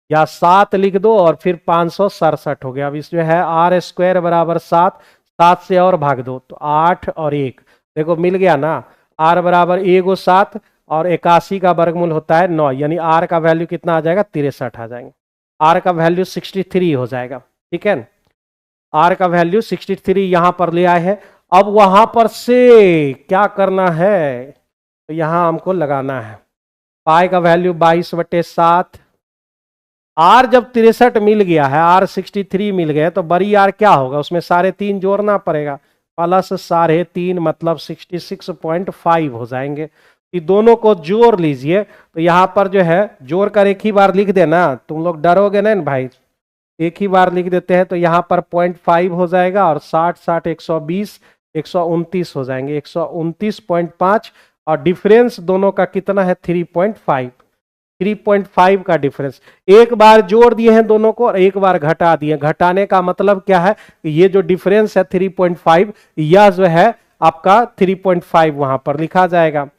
या 7 लिख दो और फिर 567 हो गया। अब इस जो है आर स्क्वायर बराबर 7, 7 से और भाग दो तो 8 और 1, देखो मिल गया ना। आर बराबर 1 और 81 का वर्गमूल होता है 9, यानी आर का वैल्यू कितना आ जाएगा, 63 आ जाएंगे। आर का वैल्यू 63 हो जाएगा, ठीक है। आर का वैल्यू 63 यहां पर ले आए हैं। अब वहां पर से क्या करना है, तो यहां हमको लगाना है पाई का वैल्यू 22/7। आर जब 63 मिल गया है, आर 63 मिल गए, तो बड़ी आर क्या होगा, उसमें 3.5 जोड़ना पड़ेगा, प्लस 3.5 मतलब 66.5 हो जाएंगे। ये दोनों को जोड़ लीजिए, तो यहाँ पर जो है जोड़ कर एक ही बार लिख देना, तुम लोग डरोगे नहीं भाई, एक ही बार लिख देते हैं। तो यहाँ पर 0.5 हो जाएगा और 60 60 120 129 हो जाएंगे, 129.5, और डिफरेंस दोनों का कितना है 3.5, 3.5 का डिफरेंस। एक बार जोड़ दिए हैं दोनों को और एक बार घटा दिए। घटाने का मतलब क्या है, ये जो डिफरेंस है 3.5, यह जो है आपका 3.5 वहां पर लिखा जाएगा।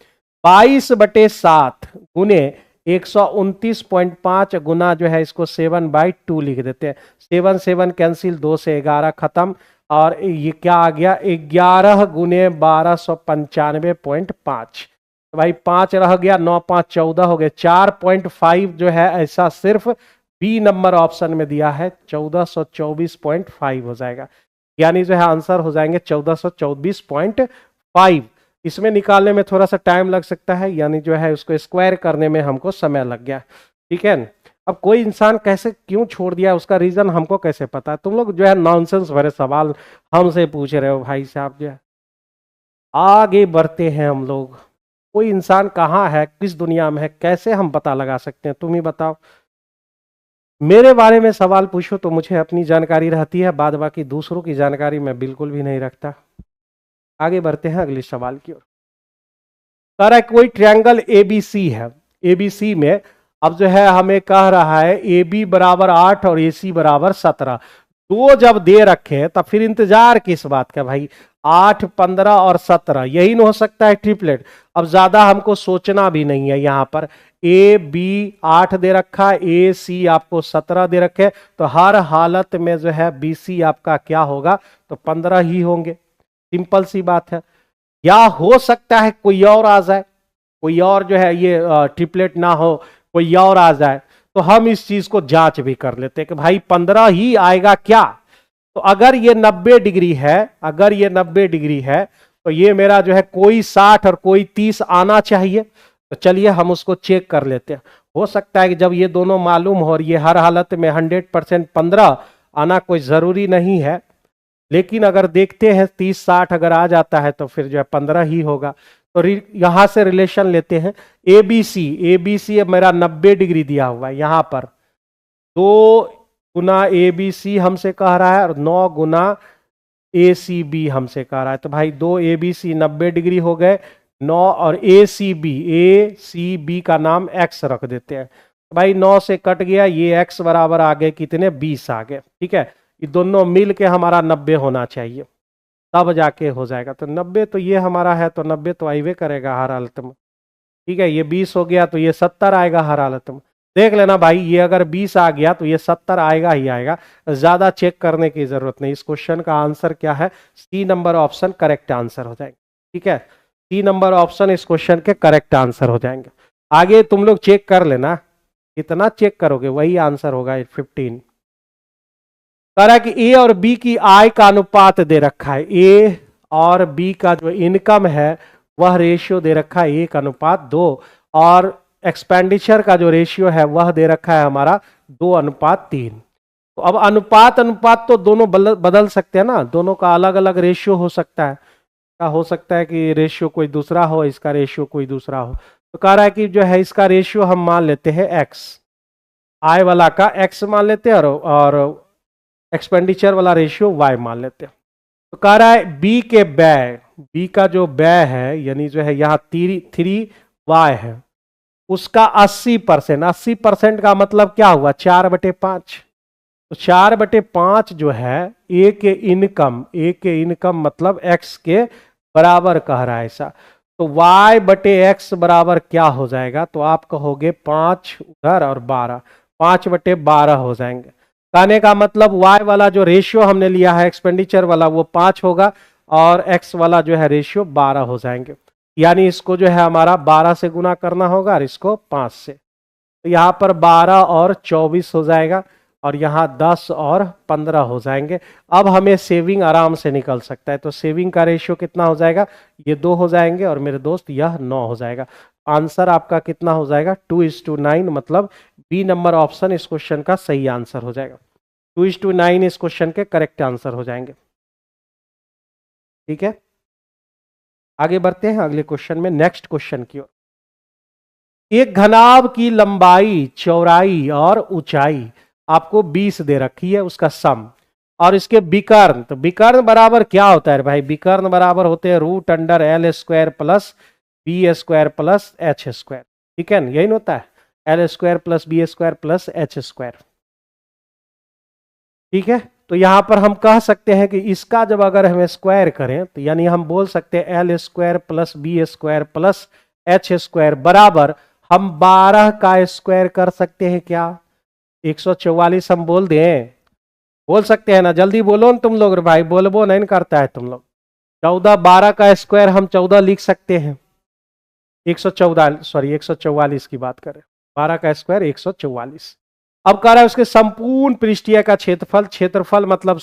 22/7 गुने 129.5 गुना जो है इसको 7/2 लिख देते हैं। 7 7 कैंसिल, 2 से 11 खत्म, और ये क्या आ गया 11 गुने 1295.5। तो भाई 5 रह गया, 9 5 14 हो गए, 4.5 जो है ऐसा सिर्फ बी नंबर ऑप्शन में दिया है, 1424.5 हो जाएगा। यानी जो है आंसर हो जाएंगे 1424.5। इसमें निकालने में थोड़ा सा टाइम लग सकता है, यानी जो है उसको स्क्वायर करने में हमको समय लग गया। ठीक है, अब कोई इंसान कैसे क्यों छोड़ दिया उसका रीजन हमको कैसे पता? तुम लोग जो है नॉनसेंस भरे सवाल हमसे पूछ रहे हो भाई साहब। जो है आगे बढ़ते हैं हम लोग। कोई इंसान कहाँ है, किस दुनिया में है, कैसे हम पता लगा सकते हैं? तुम ही बताओ। मेरे बारे में सवाल पूछो तो मुझे अपनी जानकारी रहती है, बाद बाकी दूसरों की जानकारी मैं बिल्कुल भी नहीं रखता। आगे बढ़ते हैं अगले सवाल की ओर। कह रहा है कोई ट्रायंगल एबीसी है, एबीसी में अब जो है हमें कह रहा है ए बी बराबर 8 और ए सी बराबर 17। दो जब दे रखे तब फिर इंतजार किस बात का भाई? 8, 15 और 17 यही न हो सकता है ट्रिपलेट। अब ज्यादा हमको सोचना भी नहीं है। यहां पर ए बी 8 दे रखा, ए सी आपको 17 दे रखे, तो हर हालत में जो है बी सी आपका क्या होगा? तो 15 ही होंगे। सिंपल सी बात है। या हो सकता है कोई और आ जाए, कोई और जो है ये ट्रिपलेट ना हो, कोई और आ जाए, तो हम इस चीज को जांच भी कर लेते हैं कि भाई 15 ही आएगा क्या? तो अगर ये 90 डिग्री है, अगर ये 90 डिग्री है तो ये मेरा जो है कोई 60 और कोई 30 आना चाहिए। तो चलिए हम उसको चेक कर लेते हैं। हो सकता है कि जब ये दोनों मालूम हो और ये हर हालत में 100% 15 आना कोई जरूरी नहीं है, लेकिन अगर देखते हैं 30-60 अगर आ जाता है तो फिर जो है 15 ही होगा। तो यहां से रिलेशन लेते हैं। एबीसी, एबीसी अब मेरा 90 डिग्री दिया हुआ है, यहां पर 2 गुना एबीसी हमसे कह रहा है और 9 गुना ए सी बी हमसे कह रहा है। तो भाई 2 ए बी सी 90 डिग्री हो गए, 9 और ए सी बी का नाम एक्स रख देते हैं। तो भाई 9 से कट गया, ये एक्स बराबर आ गए कितने? 20 आ गए। ठीक है, ये दोनों मिल के हमारा 90 होना चाहिए, तब जाके हो जाएगा। तो 90 तो ये हमारा है, तो 90 तो आइवे करेगा हर हालत में। ठीक है, ये 20 हो गया तो ये 70 आएगा हर हालत में। देख लेना भाई, ये अगर 20 आ गया तो ये 70 आएगा ही आएगा, ज्यादा चेक करने की जरूरत नहीं। इस क्वेश्चन का आंसर क्या है? C number option correct answer हो जाएगा। ठीक है, सी नंबर ऑप्शन इस क्वेश्चन के करेक्ट आंसर हो जाएंगे। आगे तुम लोग चेक कर लेना, कितना चेक करोगे वही आंसर होगा 15। कह रहा है कि ए और बी की आय का अनुपात दे रखा है। ए और बी का जो इनकम है वह रेशियो दे रखा है 1:2, और एक्सपेंडिचर का जो रेशियो है वह दे रखा है हमारा 2:3। तो अब अनुपात अनुपात तो दोनों बदल सकते हैं ना, दोनों का अलग अलग रेशियो हो सकता है। क्या हो सकता है कि रेशियो कोई दूसरा हो, इसका रेशियो कोई दूसरा हो। तो कह रहा है कि जो है इसका रेशियो हम मान लेते हैं एक्स, आय वाला का एक्स मान लेते हैं और एक्सपेंडिचर वाला रेशियो वाई मान लेते हैं। तो कह रहा है बी के व्यय, बी का जो व्यय है यानी जो है यहाँ 3 है, उसका 80%, 80% का मतलब क्या हुआ? 4/5। तो 4/5 जो है ए के इनकम, ए के इनकम मतलब एक्स के बराबर कह रहा है ऐसा। तो y/x बराबर क्या हो जाएगा? तो आप कहोगे 5 उधर और 12, 5/12 हो जाएंगे। कहने का मतलब y वाला जो रेशियो हमने लिया है एक्सपेंडिचर वाला वो 5 होगा और x वाला जो है रेशियो 12 हो जाएंगे। यानी इसको जो है हमारा 12 से गुना करना होगा और इसको 5 से। तो यहाँ पर 12 और 24 हो जाएगा और यहाँ 10 और 15 हो जाएंगे। अब हमें सेविंग आराम से निकल सकता है। तो सेविंग का रेशियो कितना हो जाएगा? ये 2 हो जाएंगे और मेरे दोस्त यह 9 हो जाएगा। आंसर आपका कितना हो जाएगा? 2:9, मतलब बी नंबर ऑप्शन इस क्वेश्चन का सही आंसर हो जाएगा। 2:9 इस क्वेश्चन के करेक्ट आंसर हो जाएंगे। ठीक है, आगे बढ़ते हैं अगले क्वेश्चन में, नेक्स्ट क्वेश्चन की ओर। एक घनाभ की लंबाई, चौड़ाई और ऊंचाई आपको 20 दे रखी है, उसका सम, और इसके विकर्ण। तो विकर्ण बराबर क्या होता है भाई? विकर्ण बराबर होते हैं √L² plus B² plus H²। ठीक है, यही होता है L² plus B² plus H²। ठीक है, तो यहां पर हम कह सकते हैं कि इसका जब अगर हम स्क्वायर करें तो यानी हम बोल सकते हैं L² plus B² plus H² बराबर हम 12 का स्क्वायर कर सकते हैं क्या? 144 हम बोल दें, बोल सकते हैं ना? जल्दी बोलो ना तुम लोग भाई, बोलबो नहीं करता है तुम लोग। 14, 12 का स्क्वायर हम 14 लिख सकते हैं। 144 की बात करें, 12 का स्क्वायर 144। अब कह रहा है उसके संपूर्ण पृष्ठीय का क्षेत्रफल, क्षेत्रफल मतलब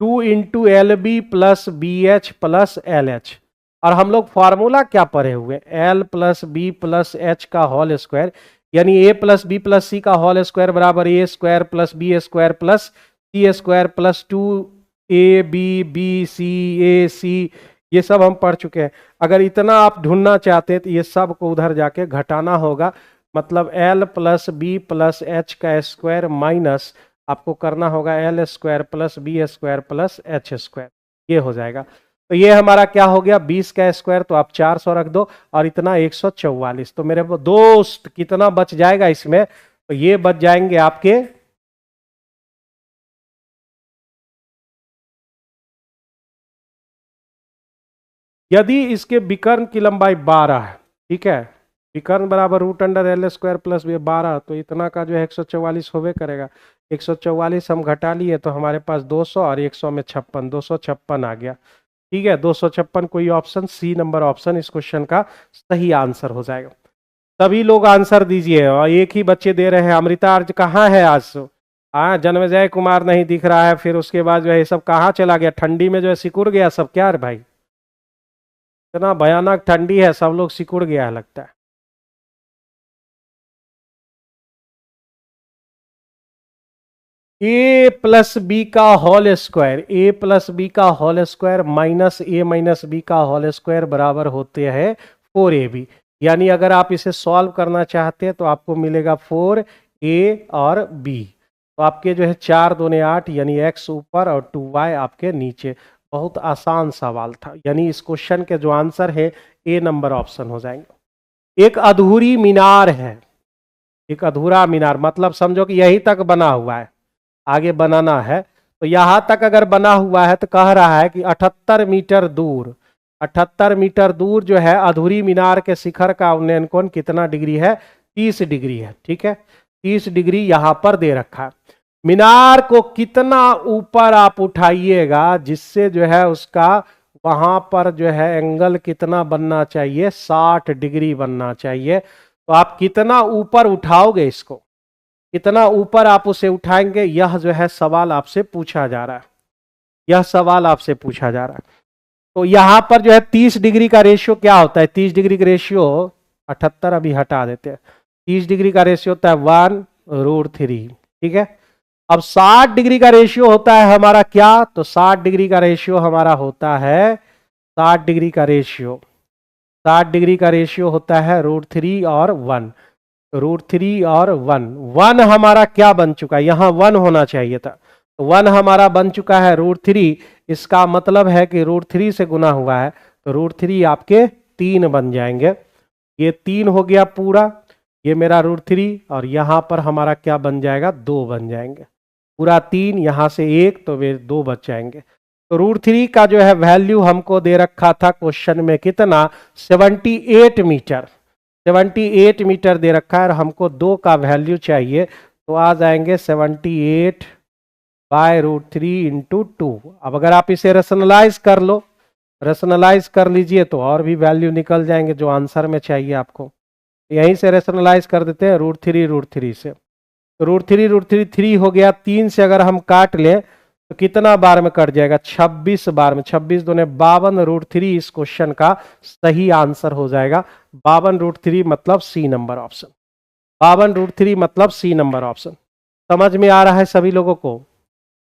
2 × LB plus BH plus LH। और हम लोग फॉर्मूला क्या पढ़े हुए, L plus B plus H का होल स्क्वायर, यानी A plus B plus C का होल स्क्वायर बराबर A square plus B square plus C square plus 2ab bc ac, ये सब हम पढ़ चुके हैं। अगर इतना आप ढूंढना चाहते हैं तो ये सब को उधर जाके घटाना होगा, मतलब L plus B plus H का स्क्वायर माइनस आपको करना होगा L square plus B square plus H square, ये हो जाएगा। तो ये हमारा क्या हो गया, 20 का स्क्वायर, तो आप 400 रख दो और इतना 144। तो मेरे दोस्त कितना बच जाएगा इसमें, तो ये बच जाएंगे आपके यदि इसके विकर्ण की लंबाई 12 है, ठीक है, विकर्ण बराबर root under L square plus 12, तो इतना का जो है 144 होवे करेगा। 144 हम घटा लिए तो हमारे पास 200 और 100 में 56, 256 आ गया। ठीक है, 256 कोई ऑप्शन सी नंबर ऑप्शन इस क्वेश्चन का सही आंसर हो जाएगा। सभी लोग आंसर दीजिए, और एक ही बच्चे दे रहे हैं। अमृता आज कहाँ है आज, हाँ जन्मजय कुमार नहीं दिख रहा है, फिर उसके बाद जो है ये सब कहाँ चला गया, ठंडी में जो है सिकुड़ गया सब क्या रे भाई, इतना भयानक ठंडी है, सब लोग सिकुड़ गया है लगता है। ए प्लस बी का होल स्क्वायर, ए प्लस बी का होल स्क्वायर माइनस ए माइनस बी का होल स्क्वायर बराबर होते हैं 4ab। यानी अगर आप इसे सॉल्व करना चाहते हैं तो आपको मिलेगा 4a और b। तो आपके जो है 4 दूने 8, यानी x ऊपर और 2y आपके नीचे। बहुत आसान सवाल था, यानी इस क्वेश्चन के जो आंसर है ए नंबर ऑप्शन हो जाएंगे। एक अधूरी मीनार है, एक अधूरा मीनार मतलब समझो कि यही तक बना हुआ है, आगे बनाना है। तो यहां तक अगर बना हुआ है तो कह रहा है कि 78 मीटर दूर, 78 मीटर दूर जो है अधूरी मीनार के शिखर का उन्नयन कोण कितना डिग्री है, 30 डिग्री है। ठीक है, 30 डिग्री यहां पर दे रखा है। मीनार को कितना ऊपर आप उठाइएगा जिससे जो है उसका वहां पर जो है एंगल कितना बनना चाहिए, 60 डिग्री बनना चाहिए। तो आप कितना ऊपर उठाओगे इसको, कितना ऊपर आप उसे उठाएंगे, यह जो है सवाल आपसे पूछा जा रहा है, यह सवाल आपसे पूछा जा रहा है। तो यहां पर जो है 30 डिग्री का रेशियो क्या होता है, 30 डिग्री का रेशियो 78 अभी हटा देते हैं, 30 डिग्री का रेशियो होता है 1√3। ठीक है, अब 60 डिग्री का रेशियो होता है हमारा क्या, तो 60 डिग्री का रेशियो हमारा होता है, 60 डिग्री का रेशियो, 60 डिग्री का रेशियो होता है √3 और 1, √3 और 1, 1 हमारा क्या बन चुका है, यहां 1 होना चाहिए था, तो 1 हमारा बन चुका है √3। इसका मतलब है कि √3 से गुना हुआ है, तो √3 आपके 3 बन जाएंगे। ये 3 हो गया पूरा, ये मेरा √3, और यहां पर हमारा क्या बन जाएगा, 2 बन जाएंगे। पूरा 3 यहां से 1, तो वे 2 बच जाएंगे। तो √3 का जो है वैल्यू हमको दे रखा था क्वेश्चन में कितना, 78 मीटर, 78 मीटर दे रखा है, और हमको 2 का वैल्यू चाहिए, तो आ जाएंगे 78 बाय √3 इंटू 2। अब अगर आप इसे रेशनलाइज कर लो, रेशनलाइज कर लीजिए तो और भी वैल्यू निकल जाएंगे जो आंसर में चाहिए आपको। यहीं से रेशनलाइज कर देते हैं √3 से, √3 3 हो गया, 3 से अगर हम काट लें तो कितना बार में कट जाएगा, 26 बार में, 26 दूने 52, √3 इस क्वेश्चन का सही आंसर हो जाएगा। 52√3 मतलब सी नंबर ऑप्शन, 52√3 मतलब सी नंबर ऑप्शन। समझ में आ रहा है सभी लोगों को,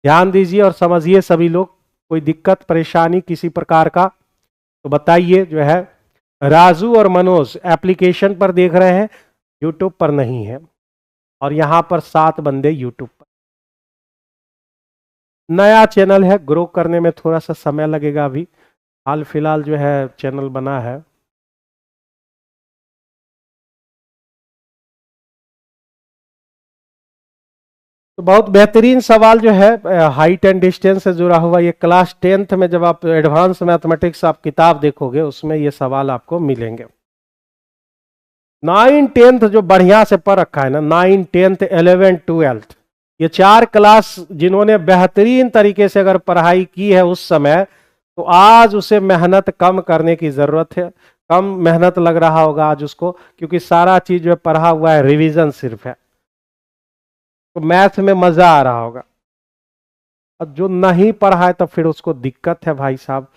ध्यान दीजिए और समझिए सभी लोग। कोई दिक्कत परेशानी किसी प्रकार का तो बताइए। जो है राजू और मनोज एप्लीकेशन पर देख रहे हैं, यूट्यूब पर नहीं है, और यहां पर 7 बंदे यूट्यूब पर। नया चैनल है, ग्रो करने में थोड़ा सा समय लगेगा, अभी हाल फिलहाल जो है चैनल बना है। तो बहुत बेहतरीन सवाल जो है हाइट एंड डिस्टेंस से जुड़ा हुआ, ये क्लास 10th में जब आप एडवांस मैथमेटिक्स आप किताब देखोगे उसमें ये सवाल आपको मिलेंगे। 9 10th जो बढ़िया से पढ़ रखा है ना, 9 10th 11 12, ये 4 क्लास जिन्होंने बेहतरीन तरीके से अगर पढ़ाई की है उस समय, तो आज उसे मेहनत कम करने की जरूरत है, कम मेहनत लग रहा होगा आज उसको, क्योंकि सारा चीज जो पढ़ा हुआ है रिवीजन सिर्फ है, तो मैथ में मजा आ रहा होगा। अब जो नहीं पढ़ा है तो फिर उसको दिक्कत है भाई साहब,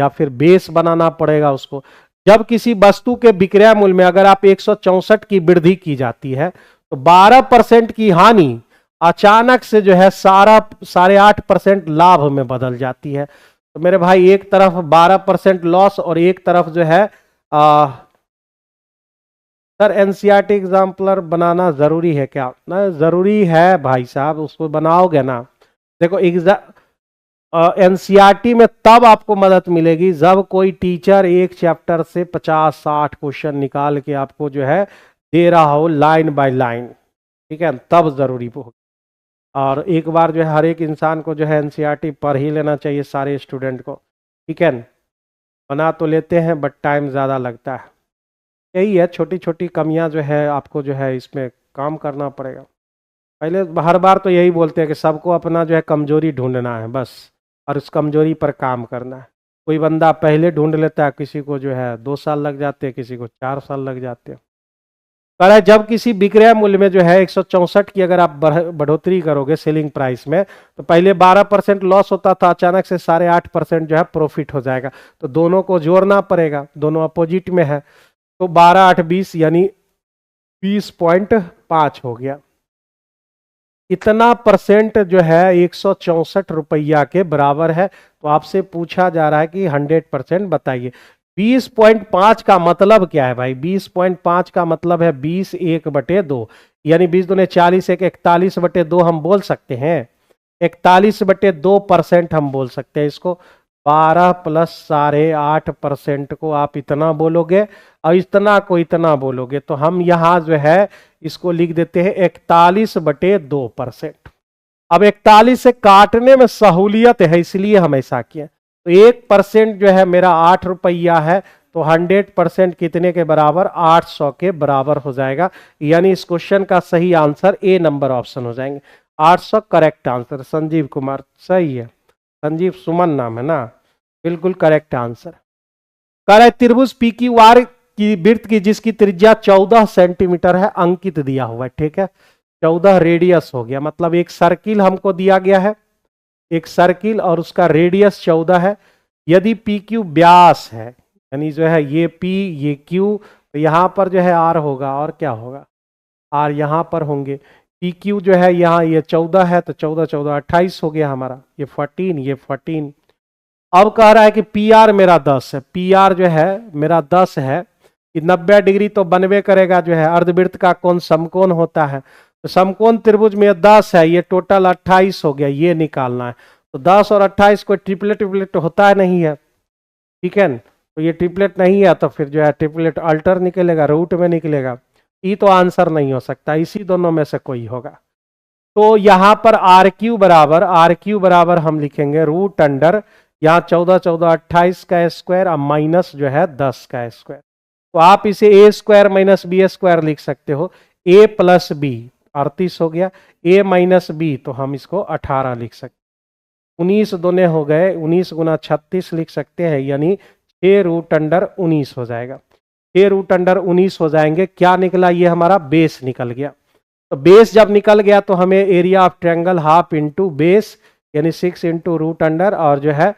या फिर बेस बनाना पड़ेगा उसको। जब किसी वस्तु के विक्रय मूल्य में अगर आप 164 की वृद्धि की जाती है तो 12% की हानि अचानक से जो है 8.5% लाभ में बदल जाती है। तो मेरे भाई एक तरफ 12% लॉस और एक तरफ जो है सर एनसीईआरटी एग्जाम्पलर बनाना जरूरी है क्या? ना जरूरी है भाई साहब, उसको बनाओगे ना। देखो एनसीईआरटी में तब आपको मदद मिलेगी जब कोई टीचर एक चैप्टर से 50-60 क्वेश्चन निकाल के आपको जो है दे रहा हो लाइन बाय लाइन, ठीक है, तब जरूरी होगी। और एक बार जो है हर एक इंसान को जो है एनसीईआरटी पढ़ ही लेना चाहिए, सारे स्टूडेंट को, ठीक है। बना तो लेते हैं बट टाइम ज़्यादा लगता है, यही है छोटी छोटी कमियां जो है आपको जो है इसमें काम करना पड़ेगा। पहले हर बार तो यही बोलते हैं कि सबको अपना जो है कमजोरी ढूंढना है बस, और उस कमजोरी पर काम करना है। कोई बंदा पहले ढूंढ लेता है, किसी को जो है 2 साल लग जाते हैं, किसी को 4 साल लग जाते हैं। कह रहा है जब किसी विक्रय मूल्य में जो है 164 की अगर आप बढ़ोतरी करोगे सेलिंग प्राइस में, तो पहले 12% लॉस होता था, अचानक से 8.5% जो है प्रॉफिट हो जाएगा। तो दोनों को जोड़ना पड़ेगा, दोनों अपोजिट में है, तो 12 8 20 यानी 20.5 हो गया। इतना परसेंट जो है 164 रुपया के बराबर है। तो आपसे पूछा जा रहा है कि 100% बताइए। 20.5 का मतलब क्या है भाई? 20.5 का मतलब है 20 1/2, यानी 20 दूने 40, 41/2 हम बोल सकते हैं। 41/2% हम बोल सकते हैं इसको। 12 + 8.5% को आप इतना बोलोगे और इतना को इतना बोलोगे, तो हम यहां जो है इसको लिख देते हैं 41/2%। अब 41 से काटने में सहूलियत है, इसलिए हम ऐसा किए। तो 1% जो है मेरा 8 रुपया है, तो 100% कितने के बराबर? 800 के बराबर हो जाएगा। यानी इस क्वेश्चन का सही आंसर ए नंबर ऑप्शन हो जाएंगे। 800 करेक्ट आंसर। संजीव कुमार सही है, संजीव सुमन नाम है ना, बिल्कुल करेक्ट आंसर। कह रहा है त्रिभुज पी क्यू आर की वृत्त की जिसकी त्रिज्या 14 सेंटीमीटर है अंकित दिया हुआ है, ठीक है। 14 रेडियस हो गया, मतलब एक सर्किल हमको दिया गया है, एक सर्किल और उसका रेडियस 14 है। यदि पी क्यू व्यास है, यानी जो है ये पी ये क्यू, तो यहां पर जो है आर होगा, और क्या होगा? आर यहां पर होंगे। पी क्यू जो है यहाँ ये 14 है, तो 14 14 28 हो गया हमारा, ये 14 ये 14। अब कह रहा है कि पी आर मेरा 10 है, पी आर जो है मेरा 10 है, कि 90 डिग्री तो बनवे करेगा, जो है अर्धवृत्त का कोण समकोण होता है। तो समकोण त्रिभुज में 10 है, ये टोटल 28 हो गया, ये निकालना है। तो 10 और 28 कोई ट्रिपलेट होता है नहीं है, ठीक है। तो ये ट्रिपलेट नहीं है, तो फिर जो है ट्रिपलेट अल्टर निकलेगा, रूट में निकलेगा। ये तो आंसर नहीं हो सकता, इसी दोनों में से कोई होगा। तो यहां पर आर क्यू बराबर हम लिखेंगे रूट अंडर, यहाँ 14 14 28 का स्क्वायर और माइनस जो है 10 का स्क्वायर। तो आप इसे ए स्क्वायर माइनस बी स्क्वायर लिख सकते हो। ए प्लस बी 38 हो गया, ए माइनस बी तो हम इसको 18 लिख सकते, 19 दोने हो गए, 19 गुना 36 लिख सकते हैं, यानी 6 रूट अंडर 19 हो जाएगा। 6 रूट अंडर 19 हो जाएंगे। क्या निकला? ये हमारा बेस निकल गया। तो बेस जब निकल गया तो हमें area of triangle half into base, यानी 6 इंटू रूट अंडर, और जो है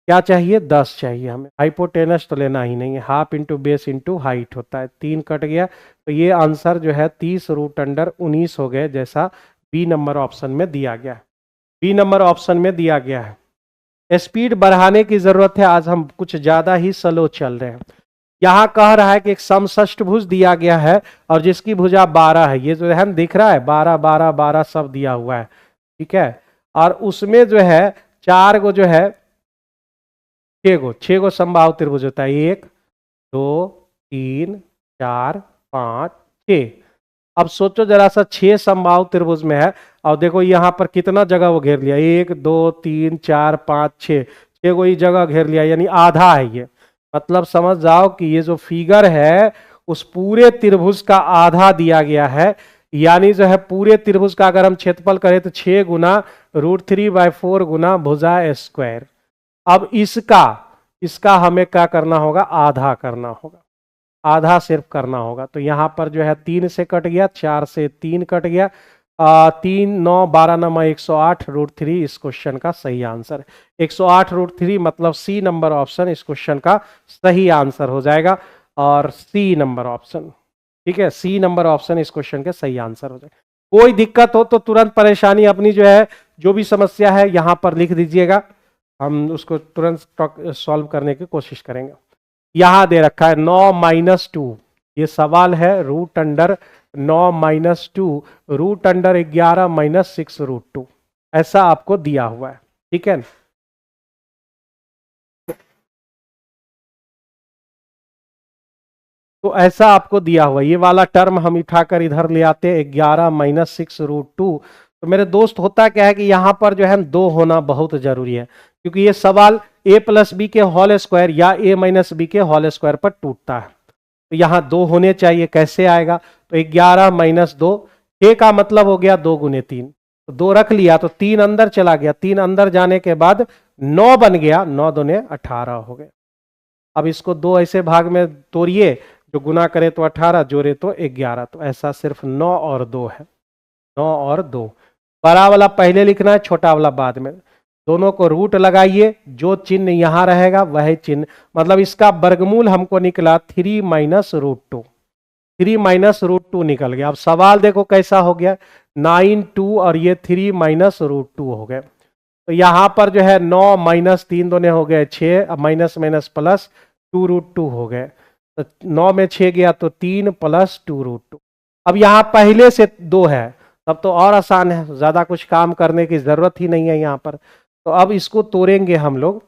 क्या चाहिए? 10 चाहिए हमें। हाइपोटेनस तो लेना ही नहीं है, half into base into height होता है। 3 कट गया, तो ये आंसर जो है 30 रूट अंडर 19 हो गए, जैसा बी नंबर ऑप्शन में दिया गया है। बी नंबर ऑप्शन में दिया गया है। स्पीड बढ़ाने की जरूरत है, आज हम कुछ ज्यादा ही स्लो चल रहे हैं। यहां कह रहा है कि एक समषष्टभुज दिया गया है और जिसकी भुजा 12 है, ये जो है दिख रहा है 12 12 12 सब दिया हुआ है, ठीक है। और उसमें जो है 4 गो जो है 6 गो समबाहु त्रिभुज होता है, 1 2 3 4 5 6। अब सोचो जरा सा, 6 समबाहु त्रिभुज में है, और देखो यहां पर कितना जगह वो घेर लिया, 1 2 3 4 5 6, 6 गो ही जगह घेर लिया, यानी आधा है ये। मतलब समझ जाओ कि ये जो फिगर है उस पूरे त्रिभुज का आधा दिया गया है। यानी जो है पूरे त्रिभुज का अगर हम क्षेत्रफल करें तो 6 गुना √3/4 गुना भुजा स्क्वायर। अब इसका हमें क्या करना होगा? आधा करना होगा, आधा सिर्फ करना होगा। तो यहां पर जो है 3 से कट गया, 4 से 3 कट गया, 3 9 12 9 108 √3 इस क्वेश्चन का सही आंसर है। 108 √3 मतलब सी नंबर ऑप्शन इस क्वेश्चन का सही आंसर हो जाएगा। और सी नंबर ऑप्शन, ठीक है, सी नंबर ऑप्शन इस क्वेश्चन के सही आंसर हो जाएगा। कोई दिक्कत हो तो तुरंत परेशानी अपनी जो है, जो भी समस्या है यहां पर लिख दीजिएगा, हम उसको तुरंत सॉल्व करने की कोशिश करेंगे। यहां दे रखा है 9-2, ये सवाल है √9-2 √11 -6 √2, ऐसा आपको दिया हुआ है, ठीक है। तो ऐसा आपको दिया हुआ, ये वाला टर्म हम उठाकर इधर ले आते हैं 11-6 √2। तो मेरे दोस्त होता क्या है कि यहां पर जो है 2 होना बहुत जरूरी है, क्योंकि ये सवाल a+b के होल स्क्वायर या a-b के होल स्क्वायर पर टूटता है। तो यहां 2 होने चाहिए, कैसे आएगा? तो 11-2, 6 का मतलब हो गया 2 × 3, तो 2 रख लिया तो 3 अंदर चला गया, 3 अंदर जाने के बाद 9 बन गया, 9 दूने 18 हो गए। अब इसको 2 ऐसे भाग में तोड़िए, जो गुना करे तो 18, जोड़े तो 11, तो ऐसा सिर्फ 9 और 2 है, 9 और 2। बड़ा वाला पहले लिखना है, छोटा वाला बाद में। दोनों को रूट लगाइए, जो चिन्ह यहां रहेगा वही चिन्ह, मतलब इसका वर्गमूल हमको निकला 3 - √2, 3 - √2 निकल गया। अब सवाल देखो कैसा हो गया, 9 2 और ये 3 - √2 हो गए। तो यहां पर जो है 9 - 3 दोनों हो गए 6, अब माइनस माइनस प्लस 2 √2 हो गए। तो 9 में 6 गया तो 3 + 2 √2। अब यहां पहले से 2 है, तब तो और आसान है, ज्यादा कुछ काम करने की जरूरत ही नहीं है यहां पर। तो अब इसको तोड़ेंगे हम लोग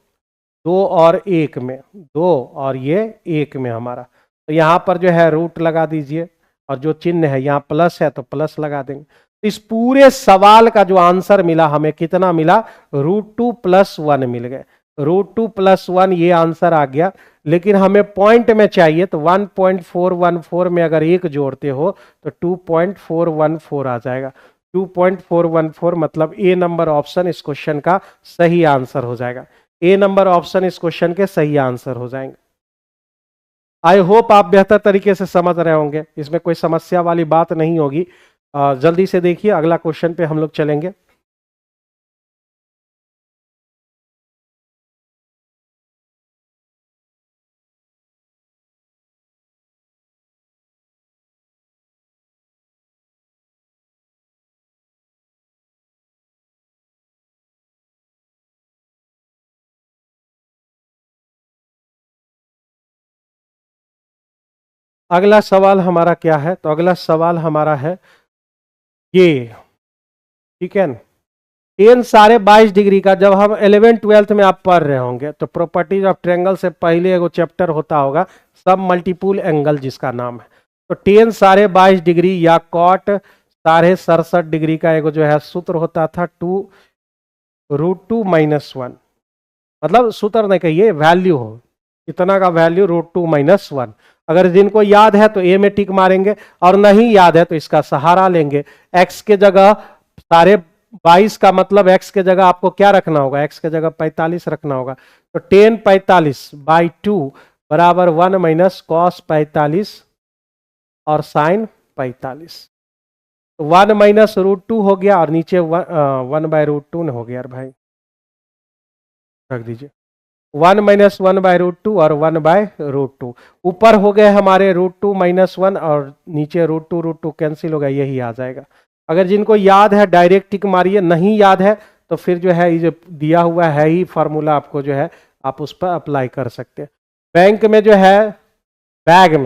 2 और 1 में, 2 और ये 1 में हमारा। तो यहाँ पर जो है रूट लगा दीजिए, और जो चिन्ह है यहाँ प्लस है तो प्लस लगा देंगे। तो इस पूरे सवाल का जो आंसर मिला हमें कितना मिला, √2 + 1 मिल गए। √2 + 1 ये आंसर आ गया, लेकिन हमें पॉइंट में चाहिए, तो 1.414 में अगर 1 जोड़ते हो तो 2.414 आ जाएगा। 2.414 मतलब ए नंबर ऑप्शन इस क्वेश्चन का सही आंसर हो जाएगा। ए नंबर ऑप्शन इस क्वेश्चन के सही आंसर हो जाएंगे। आई होप आप बेहतर तरीके से समझ रहे होंगे, इसमें कोई समस्या वाली बात नहीं होगी। जल्दी से देखिए, अगला क्वेश्चन पे हम लोग चलेंगे। अगला सवाल हमारा क्या है? तो अगला सवाल हमारा है ये, ठीक है। टेन सारे 22 डिग्री का, जब हम 11 12th में आप पढ़ रहे होंगे तो प्रॉपर्टीज ऑफ ट्रायंगल से पहले एगो चैप्टर होता होगा सब मल्टीपुल एंगल, जिसका नाम है। तो टेन सारे 22 डिग्री या कॉट साढ़े 67 डिग्री का एगो जो है सूत्र होता था 2 √2 - 1, मतलब सूत्र नहीं कहिए, वैल्यू हो, इतना का वैल्यू √2 - 1। अगर जिनको याद है तो ए में टिक मारेंगे, और नहीं याद है तो इसका सहारा लेंगे। एक्स के जगह सारे 22 का मतलब एक्स के जगह आपको क्या रखना होगा, एक्स के जगह 45 रखना होगा। तो 10 45/2 बराबर 1 - cos 45 और sin 45। तो 1 - √2 हो गया, और नीचे 1/√2 हो गया भाई, रख दीजिए। 1 - 1/√2 और 1/√2, ऊपर हो गए हमारे √2 - 1, और नीचे √2 कैंसिल हो गया, यही आ जाएगा। अगर जिनको याद है डायरेक्ट टिक मारिए, नहीं याद है तो फिर जो है ये जो दिया हुआ है ही फॉर्मूला, आपको जो है आप उस पर अप्लाई कर सकते हैं। बैंक में जो है बैग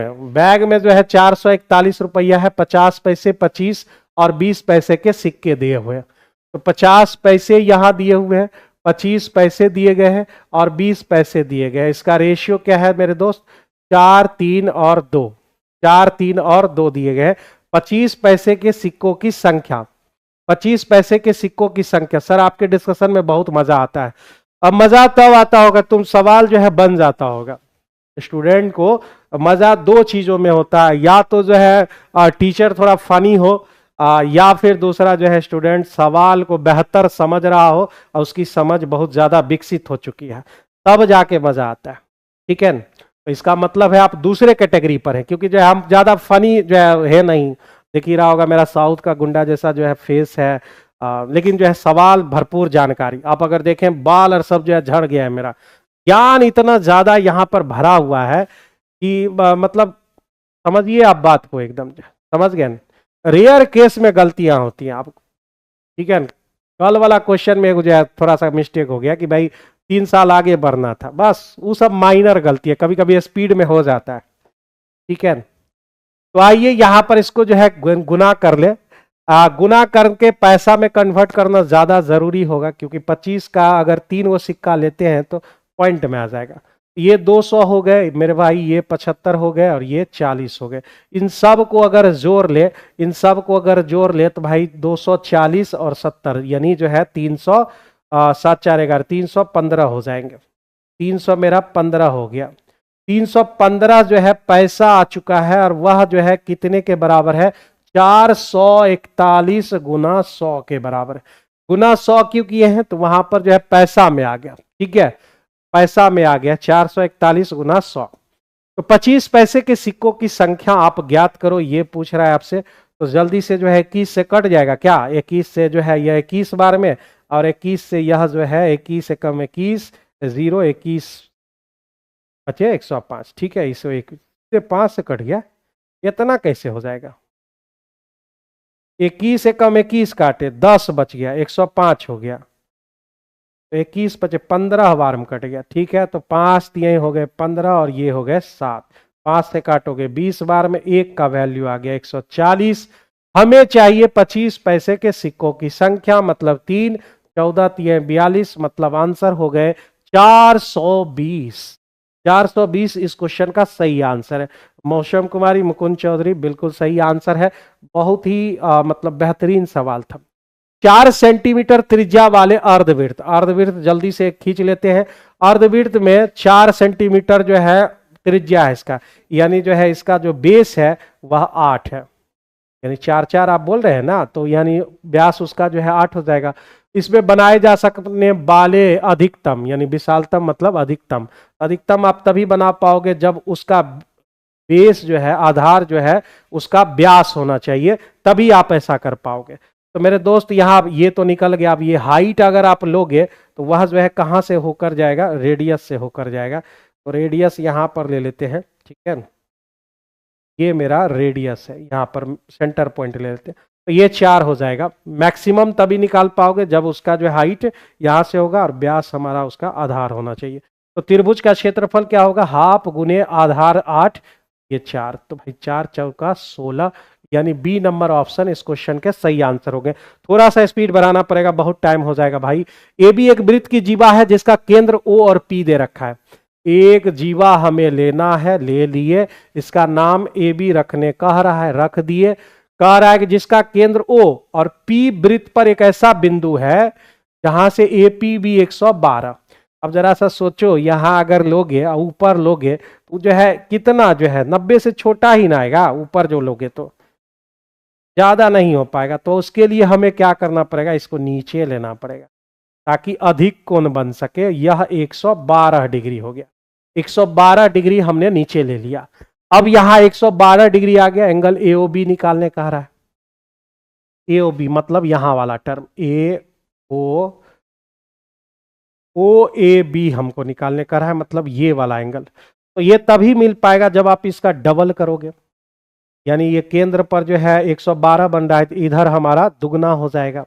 में जो है 441 रुपया है, 50 पैसे, 25 और 20 पैसे के सिक्के दिए हुए हैं। तो 50 पैसे यहाँ दिए हुए हैं, 25 पैसे दिए गए हैं और 20 पैसे दिए गए हैं। इसका रेशियो क्या है मेरे दोस्त, 4 3 और 2, 4 3 और 2 दिए गए हैं। 25 पैसे के सिक्कों की संख्या, 25 पैसे के सिक्कों की संख्या। सर आपके डिस्कशन में बहुत मजा आता है। अब मजा तब आता होगा तुम सवाल जो है बन जाता होगा। स्टूडेंट को मजा 2 चीजों में होता है, या तो जो है टीचर थोड़ा फनी हो, या फिर दूसरा जो है स्टूडेंट सवाल को बेहतर समझ रहा हो और उसकी समझ बहुत ज्यादा विकसित हो चुकी है, तब जाके मजा आता है, ठीक है। तो इसका मतलब है आप दूसरे कैटेगरी पर हैं, क्योंकि जो है हम ज्यादा फनी जो है नहीं, देख ही रहा होगा मेरा साउथ का गुंडा जैसा जो है फेस है, लेकिन जो है सवाल भरपूर जानकारी। आप अगर देखें बाल और सब जो है झड़ गया है मेरा, ज्ञान इतना ज्यादा यहाँ पर भरा हुआ है कि मतलब समझिए आप बात को एकदम समझ गए। रेयर केस में गलतियां होती हैं आप, ठीक है। कल वाला क्वेश्चन में जो है थोड़ा सा मिस्टेक हो गया कि भाई 3 साल आगे बढ़ना था, बस वो सब माइनर गलती है, कभी कभी स्पीड में हो जाता है, ठीक है। तो आइए यहां पर इसको जो है गुना कर ले। गुना करके पैसा में कन्वर्ट करना ज्यादा जरूरी होगा, क्योंकि 25 का अगर 3 वो सिक्का लेते हैं तो पॉइंट में आ जाएगा। ये 200 हो गए मेरे भाई, ये 75 हो गए और ये 40 हो गए। इन सब को अगर जोड़ ले, इन सब को अगर जोड़ ले तो भाई 240 और 70 यानी जो है 300, 7 4 11 315 हो जाएंगे। 300 मेरा 15 हो गया। 315 जो है पैसा आ चुका है, और वह जो है कितने के बराबर है? 441 गुना 100 के बराबर है। गुना 100 क्यों किए हैं? तो वहां पर जो है पैसा में आ गया, ठीक है, पैसा में आ गया 441 गुना 100। तो 25 पैसे के सिक्कों की संख्या आप ज्ञात करो, ये पूछ रहा है आपसे। तो जल्दी से जो है 21 से कट जाएगा क्या? 21 से जो है यह 21 बार में, और 21 से यह जो है 21 से कम 21, 0 21 बचे 105, ठीक है। इसे 1 से 5 से कट गया, इतना कैसे हो जाएगा? 21 से कम 21 काटे 10 बच गया, 105 हो गया। तो 21 बचे 15 बार में कट गया, ठीक है। तो 5 दिए हो गए 15 और ये हो गए 7। 5 से काटोगे 20 बार में, 1 का वैल्यू आ गया 140। हमें चाहिए 25 पैसे के सिक्कों की संख्या, मतलब 3, 14 3 42, मतलब आंसर हो गए 420। 420 इस क्वेश्चन का सही आंसर है। मौसम कुमारी मुकुंद चौधरी, बिल्कुल सही आंसर है। बहुत ही मतलब बेहतरीन सवाल था। 4 सेंटीमीटर त्रिज्या वाले अर्धवृत्त, अर्धवृत्त जल्दी से खींच लेते हैं। अर्धवृत्त में 4 सेंटीमीटर जो है त्रिज्या है इसका, यानी जो है इसका जो बेस है वह 8 है, यानी 4 4 आप बोल रहे हैं ना, तो यानी व्यास उसका जो है 8 हो जाएगा। इसमें बनाए जा सकने वाले अधिकतम, यानी विशालतम मतलब अधिकतम, अधिकतम आप तभी बना पाओगे जब उसका बेस जो है, आधार जो है उसका व्यास होना चाहिए, तभी आप ऐसा कर पाओगे। तो मेरे दोस्त यहाँ ये तो निकल गया। अब ये हाइट अगर आप लोगे तो वह जो है कहाँ से होकर जाएगा? रेडियस से होकर जाएगा। तो रेडियस यहाँ पर ले लेते हैं, ठीक है। ये मेरा रेडियस है, यहाँ पर सेंटर पॉइंट ले लेते हैं। तो ये 4 हो जाएगा। मैक्सिमम तभी निकाल पाओगे जब उसका जो हाइट यहाँ से होगा और व्यास हमारा उसका आधार होना चाहिए। तो त्रिभुज का क्षेत्रफल क्या होगा? हाफ गुने आधार 8, ये 4। तो भाई 4 चौका 16, यानी बी नंबर ऑप्शन इस क्वेश्चन के सही आंसर हो गए। थोड़ा सा स्पीड बढ़ाना पड़ेगा, बहुत टाइम हो जाएगा भाई। ए बी एक वृत्त की जीवा है जिसका केंद्र ओ और पी दे रखा है। एक जीवा हमें लेना है, ले लिए, इसका नाम ए बी रखने कह रहा है, रख दिए। कह रहा है कि जिसका केंद्र ओ और पी वृत्त पर एक ऐसा बिंदु है जहां से ए पी बी 112। अब जरा सा सोचो, यहां अगर लोगे ऊपर लोगे तो जो है कितना जो है 90 से छोटा ही ना आएगा, ऊपर जो लोगे तो ज्यादा नहीं हो पाएगा। तो उसके लिए हमें क्या करना पड़ेगा? इसको नीचे लेना पड़ेगा ताकि अधिक कोण बन सके। यह 112 डिग्री हो गया, 112 डिग्री हमने नीचे ले लिया। अब यहां 112 डिग्री आ गया, एंगल एओबी निकालने कह रहा है। एओबी मतलब यहां वाला टर्म ओ ए बी हमको निकालने का है, मतलब ये वाला एंगल। तो ये तभी मिल पाएगा जब आप इसका डबल करोगे, यानी ये केंद्र पर जो है 112 बन रहा है, तो इधर हमारा दुगना हो जाएगा।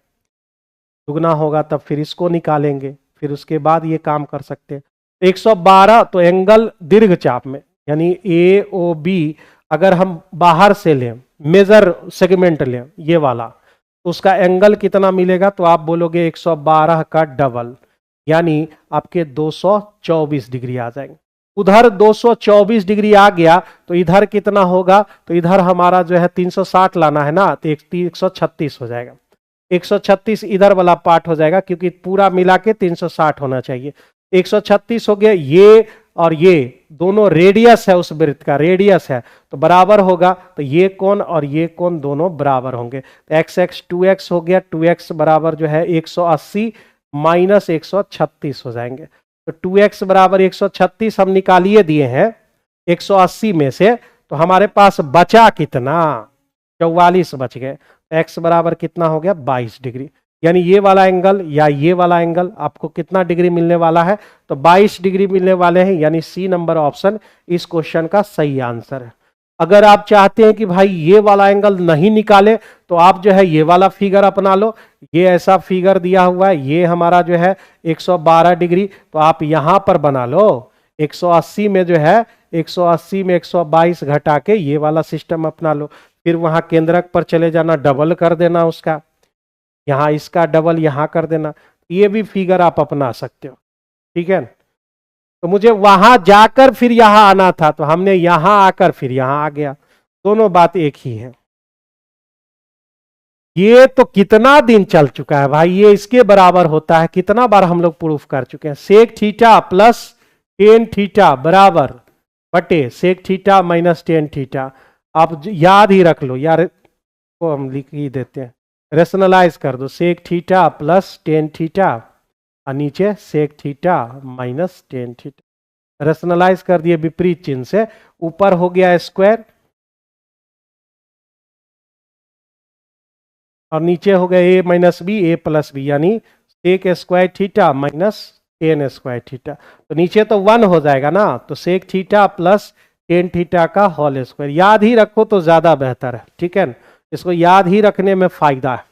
दुगना होगा तब फिर इसको निकालेंगे, फिर उसके बाद ये काम कर सकते हैं। 112 तो एंगल दीर्घ चाप में, यानी ए ओ बी अगर हम बाहर से लें, मेजर सेगमेंट लें ये वाला, तो उसका एंगल कितना मिलेगा? तो आप बोलोगे 112 का डबल, यानी आपके 224 डिग्री आ जाएंगे। उधर 224 डिग्री आ गया तो इधर कितना होगा? तो इधर हमारा जो है 360 लाना है ना, तो 136 हो जाएगा। 136 इधर वाला पार्ट हो जाएगा, क्योंकि पूरा मिला के 360 होना चाहिए। 136 हो गया। ये और ये दोनों रेडियस है, उस वृत्त का रेडियस है, तो बराबर होगा। तो ये कोण और ये कोण दोनों बराबर होंगे। तो एक्स एक्स 2x हो गया, 2x बराबर जो है 180 माइनस 136 हो जाएंगे। तो 2x बराबर 136 हम निकालिए दिए हैं 180 में से, तो हमारे पास बचा कितना? 44 बच गए। एक्स बराबर कितना हो गया 22 डिग्री। यानी ये वाला एंगल या ये वाला एंगल आपको कितना डिग्री मिलने वाला है, तो 22 डिग्री मिलने वाले हैं। यानी सी नंबर ऑप्शन इस क्वेश्चन का सही आंसर है। अगर आप चाहते हैं कि भाई ये वाला एंगल नहीं निकाले तो आप जो है ये वाला फिगर अपना लो। ये ऐसा फिगर दिया हुआ है, ये हमारा जो है 112 डिग्री, तो आप यहां पर बना लो 180 में जो है 180 में 122 घटा के ये वाला सिस्टम अपना लो। फिर वहां केंद्रक पर चले जाना, डबल कर देना उसका, यहां इसका डबल यहां कर देना। ये भी फिगर आप अपना सकते हो, ठीक है। तो मुझे वहां जाकर फिर यहां आना था, तो हमने यहां आकर फिर यहां आ गया, दोनों बात एक ही है। ये तो कितना दिन चल चुका है भाई, ये इसके बराबर होता है, कितना बार हम लोग प्रूफ कर चुके हैं। Sec theta plus tan theta बराबर बटे sec theta minus tan theta. आप याद ही रख लो यार, को हम लिख ही देते हैं, रेशनलाइज कर दो। Sec theta plus tan theta और नीचे sec theta minus tan theta. Rationalise कर दिए विपरीत चिन्ह से, ऊपर हो गया स्क्वायर और नीचे हो गया A minus B A plus B, यानी sec square theta minus tan square theta. तो नीचे तो 1 हो जाएगा ना, तो sec theta plus tan theta का होल स्क्वायर। याद ही रखो तो ज्यादा बेहतर है, ठीक है। इसको याद ही रखने में फायदा है।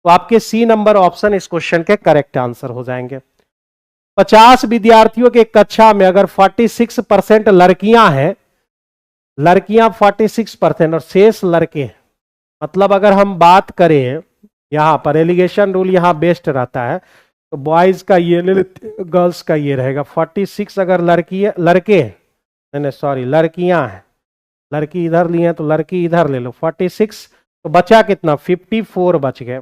तो आपके सी नंबर ऑप्शन इस क्वेश्चन के करेक्ट आंसर हो जाएंगे। 50 विद्यार्थियों के कक्षा में अगर 46% लड़कियां हैं, लड़कियां 46% और शेष लड़के हैं, मतलब अगर हम बात करें यहां पर एलिगेशन रूल यहां बेस्ट रहता है, तो बॉयज का ये ले लेते, गर्ल्स का ये रहेगा। 46 अगर लड़के नहीं सॉरी लड़कियां हैं, लड़की इधर लिए हैं तो लड़की इधर ले लो, 46 तो बचा कितना 54 बच गए।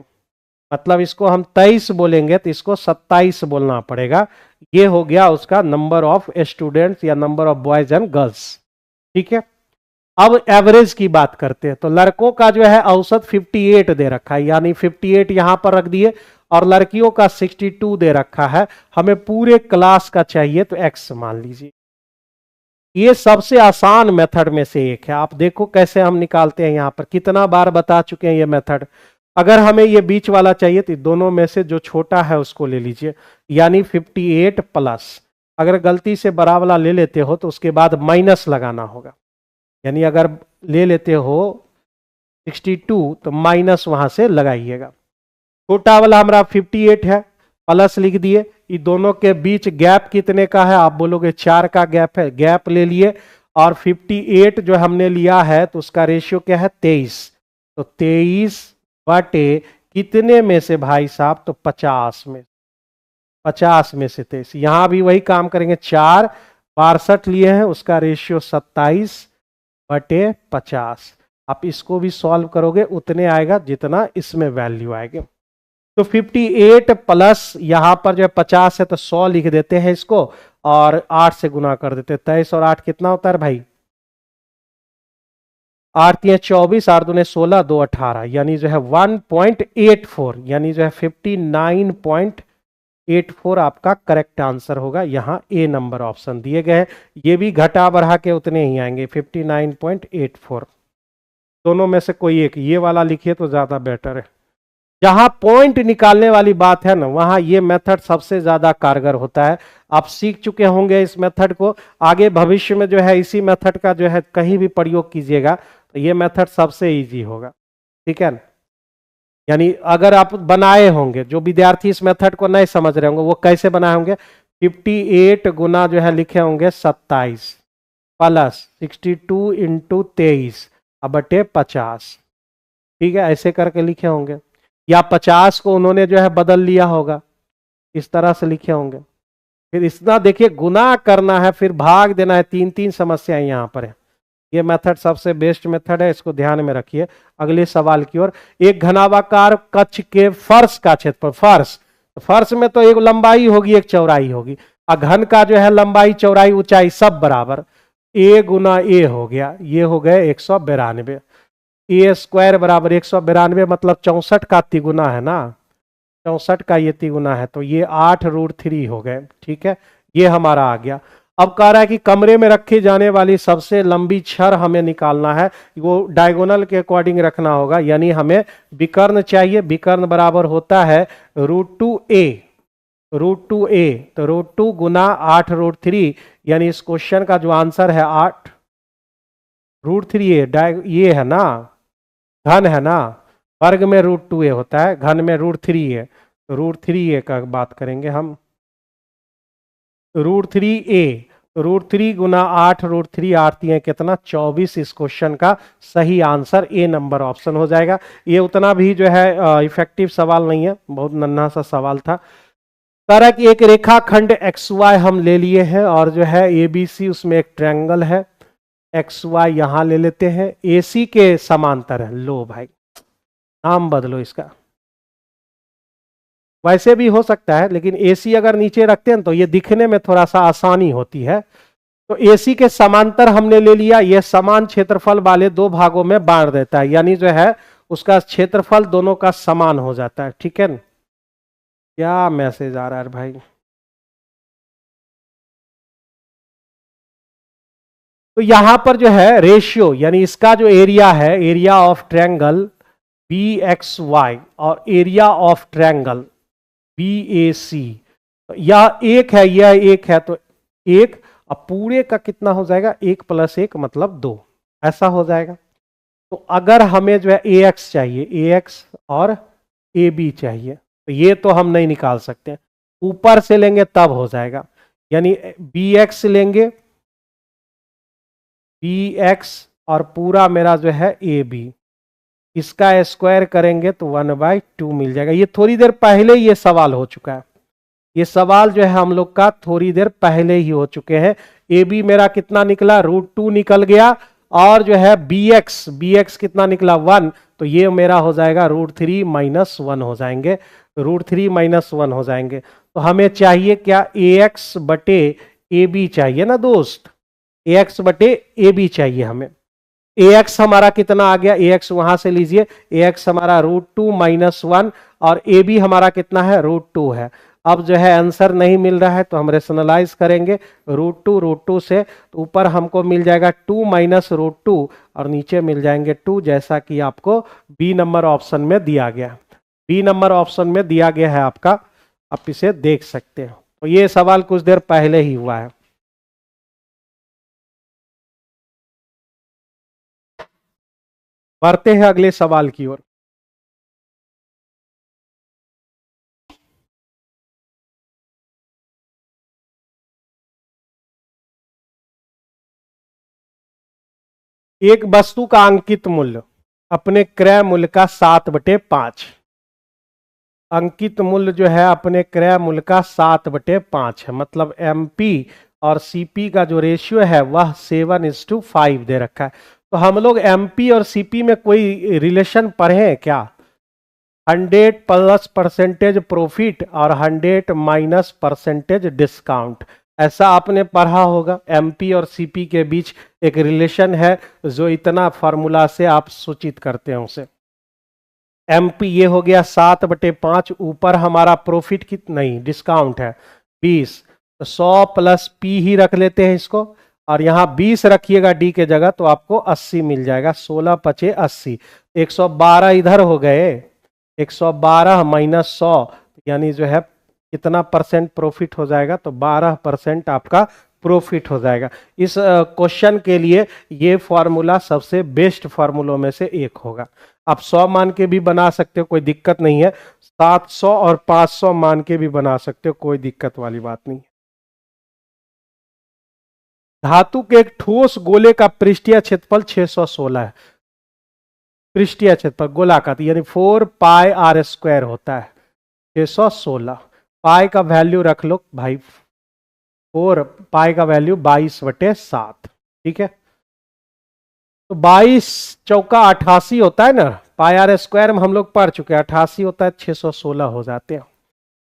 मतलब इसको हम 23 बोलेंगे तो इसको 27 बोलना पड़ेगा। ये हो गया उसका नंबर ऑफ स्टूडेंट्स या number of boys and girls, ठीक है। अब एवरेज की बात करते हैं, तो लड़कों का जो है औसत 58 दे रखा है, यानी 58 यहां पर रख दिए, और लड़कियों का 62 दे रखा है। हमें पूरे क्लास का चाहिए तो x मान लीजिए। ये सबसे आसान मेथड में से एक है। आप देखो कैसे हम निकालते हैं, यहां पर कितना बार बता चुके हैं ये मेथड। अगर हमें ये बीच वाला चाहिए तो दोनों में से जो छोटा है उसको ले लीजिए, यानी 58 प्लस, अगर गलती से बड़ा वाला ले लेते हो तो उसके बाद माइनस लगाना होगा। यानी अगर ले लेते हो 62 तो माइनस वहां से लगाइएगा। छोटा वाला हमारा 58 है, प्लस लिख दिए। ये दोनों के बीच गैप कितने का है, आप बोलोगे 4 का गैप है, गैप ले लिए। और 58 जो हमने लिया है तो उसका रेशियो क्या है 23, तो 23 बटे कितने में से भाई साहब, तो 50 में, 50 में से 23। यहां भी वही काम करेंगे, 4 62 लिए हैं, उसका रेशियो 27 बटे 50। आप इसको भी सॉल्व करोगे उतने आएगा जितना इसमें वैल्यू आएगी। तो 58 प्लस यहां पर जो है 50 है तो 100 लिख देते हैं इसको, और 8 से गुना कर देते हैं। 23 और 8 कितना होता है भाई, 8 3 24, 8 दूने 16, 2 18, यानी जो है 1.84, यानी जो है 59.84 आपका करेक्ट आंसर होगा। यहां ए नंबर ऑप्शन दिए गए हैं, ये भी घटा बढ़ा के उतने ही आएंगे 59.84। दोनों में से कोई एक, ये वाला लिखिए तो ज्यादा बेटर है। जहां पॉइंट निकालने वाली बात है ना, वहां ये मेथड सबसे ज्यादा कारगर होता है। आप सीख चुके होंगे इस मेथड को, आगे भविष्य में जो है इसी मेथड का जो है कहीं भी प्रयोग कीजिएगा तो ये मेथड सबसे इजी होगा, ठीक है। यानी अगर आप बनाए होंगे, जो विद्यार्थी इस मेथड को नहीं समझ रहे होंगे वो कैसे बनाए होंगे, 58 गुना जो है लिखे होंगे 27 प्लस 62 इंटू 23 बटे 50, ठीक है, ऐसे करके लिखे होंगे। या 50 को उन्होंने जो है बदल लिया होगा, इस तरह से लिखे होंगे। फिर इतना देखिए गुना करना है, फिर भाग देना है, 3 समस्याएं यहां पर है। ये मेथड सबसे बेस्ट मेथड है, इसको ध्यान में रखिए। अगले सवाल की ओर, एक घनाभाकार कक्ष के फर्श का क्षेत्रफल, फर्श में तो एक लंबाई होगी एक चौड़ाई होगी, और घन का जो है लंबाई चौड़ाई ऊंचाई सब बराबर, ए गुना ए हो गया, ये हो गए 192। ए स्क्वायर बराबर 192, मतलब 64 का तिगुना है ना, 64 का ये तिगुना है, तो ये 8√3 हो गए, ठीक है, ये हमारा आ गया। अब कह रहा है कि कमरे में रखी जाने वाली सबसे लंबी छड़ हमें निकालना है, वो डायगोनल के अकॉर्डिंग रखना होगा, यानी हमें विकर्ण चाहिए। विकर्ण बराबर होता है √2a, √2a, तो √2 गुना 8 √3, यानी इस क्वेश्चन का जो आंसर है 8 √3a, ये है ना, घन है ना, वर्ग में √2a होता है, घन में √3a, तो √3a का बात करेंगे हम। √3a, √3 गुना 8 √3, 8 है कितना 24। इस क्वेश्चन का सही आंसर ए नंबर ऑप्शन हो जाएगा। ये उतना भी जो है इफेक्टिव सवाल नहीं है, बहुत नन्हा सा सवाल था। कह कि एक रेखाखंड एक्स वाई हम ले लिए हैं और जो है एबीसी उसमें एक ट्रायंगल है, एक्स वाई यहां ले लेते हैं, एसी के समांतर है। लो भाई नाम बदलो इसका, वैसे भी हो सकता है लेकिन एसी अगर नीचे रखते हैं तो ये दिखने में थोड़ा सा आसानी होती है। तो एसी के समांतर हमने ले लिया, ये समान क्षेत्रफल वाले दो भागों में बांट देता है, यानी जो है उसका क्षेत्रफल दोनों का समान हो जाता है। ठीक है, क्या मैसेज आ रहा है भाई? तो यहां पर जो है रेशियो, यानी इसका जो एरिया है, area of triangle B X Y और area of triangle B A C, यह एक है, यह एक है, तो एक, अब पूरे का कितना हो जाएगा, 1 + 1 मतलब 2, ऐसा हो जाएगा। तो अगर हमें जो है ए एक्स चाहिए, ए एक्स और ए बी चाहिए, तो ये तो हम नहीं निकाल सकते, ऊपर से लेंगे तब हो जाएगा, यानी बी एक्स लेंगे, बी एक्स और पूरा मेरा जो है ए बी, इसका स्क्वायर करेंगे तो 1/2 मिल जाएगा। ये थोड़ी देर पहले ये सवाल हो चुका है, ये सवाल जो है हम लोग का थोड़ी देर पहले ही हो चुके हैं। ए बी मेरा कितना निकला, √2 निकल गया, और जो है बी एक्स कितना निकला 1, तो ये मेरा हो जाएगा √3 - 1 हो जाएंगे, √3 - 1 हो जाएंगे। तो हमें चाहिए क्या, ए एक्स बटे ए बी चाहिए ना दोस्त, ए एक्स बटे ए बी चाहिए हमें। ए एक्स हमारा कितना आ गया, ए एक्स वहां से लीजिए, ए एक्स हमारा √2 - 1 और ए बी हमारा कितना है, √2 है। अब जो है आंसर नहीं मिल रहा है तो हम रेशनलाइज करेंगे √2 से, तो ऊपर हमको मिल जाएगा 2 - √2 और नीचे मिल जाएंगे 2, जैसा कि आपको बी नंबर ऑप्शन में दिया गया, बी नंबर ऑप्शन में दिया गया है आपका, आप इसे देख सकते हैं। तो ये सवाल कुछ देर पहले ही हुआ है। बढ़ते हैं अगले सवाल की ओर। एक वस्तु का अंकित मूल्य अपने क्रय मूल्य का 7/5, अंकित मूल्य जो है अपने क्रय मूल्य का 7/5 है, मतलब एमपी और सीपी का जो रेशियो है वह 7:5 दे रखा है। तो हम लोग एमपी और सीपी में कोई रिलेशन पढ़े हैं क्या, 100+ % प्रॉफिट और 100- डिस्काउंट, ऐसा आपने पढ़ा होगा। एमपी और सीपी के बीच एक रिलेशन है जो इतना फार्मूला से आप सूचित करते हैं उसे। एमपी ये हो गया 7/5, ऊपर हमारा प्रॉफिट कितना, नहीं डिस्काउंट है 20, तो 100 + पी ही रख लेते हैं इसको, और यहाँ 20 रखिएगा डी के जगह तो आपको 80 मिल जाएगा, 16 × 5 = 80, 112 इधर हो गए, 112 - 100 यानी जो है कितना % प्रॉफिट हो जाएगा, तो 12% आपका प्रॉफिट हो जाएगा। इस क्वेश्चन के लिए ये फॉर्मूला सबसे बेस्ट फार्मूलों में से एक होगा। आप 100 मान के भी बना सकते हो, कोई दिक्कत नहीं है, 700 और 500 मान के भी बना सकते हो, कोई दिक्कत वाली बात नहीं। धातु के एक ठोस गोले का पृष्ठीय क्षेत्रफल 616 है, पृष्ठीय क्षेत्रफल गोलाकार, यानी 4πr² होता है 616। पाई का वैल्यू रख लो भाई 4, पाई का वैल्यू 22/7, ठीक है। तो 22 चौका 88 होता है ना, πr² में हम लोग पढ़ चुके हैं, 88 होता है, 616 हो जाते हैं,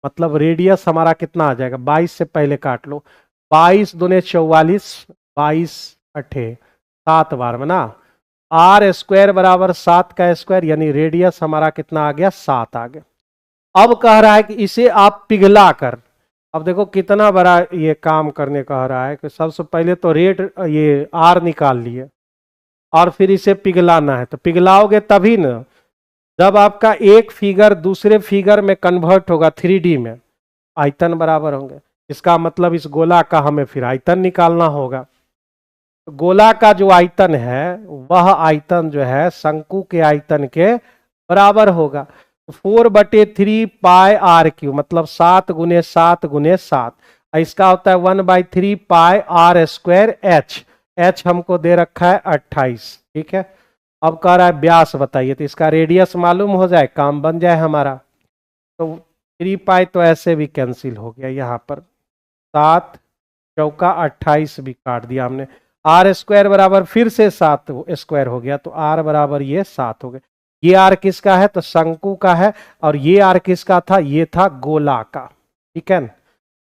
मतलब रेडियस हमारा कितना आ जाएगा, 22 से पहले काट लो, 22 दूने 44, 22 अठे 7 बार में ना, r² बराबर 7 का स्क्वायर, यानी रेडियस हमारा कितना आ गया, 7 आ गया। अब कह रहा है कि इसे आप पिघला कर अब देखो कितना बड़ा ये काम करने कह रहा है कि सबसे पहले तो रेट ये आर निकाल लिए और फिर इसे पिघलाना है। तो पिघलाओगे तभी ना, जब आपका एक फिगर दूसरे फिगर में कन्वर्ट होगा 3D में, आयतन बराबर होंगे। इसका मतलब इस गोला का हमें फिर आयतन निकालना होगा। तो गोला का जो आयतन है वह आयतन जो है शंकु के आयतन के बराबर होगा। 4/3 πr³ मतलब 7 × 7 × 7। इसका होता है 1/3 πr²h। h हमको दे रखा है 28। ठीक है, अब कह रहा है व्यास बताइए, तो इसका रेडियस मालूम हो जाए, काम बन जाए हमारा। तो 3 π तो ऐसे भी कैंसिल हो गया, यहाँ पर 7 चौका 28 भी काट दिया हमने। r² बराबर फिर से 7² हो गया, तो r बराबर ये 7 हो गया। ये r किसका है? तो शंकु का है। और ये r किसका था? ये था गोला का। ठीक है,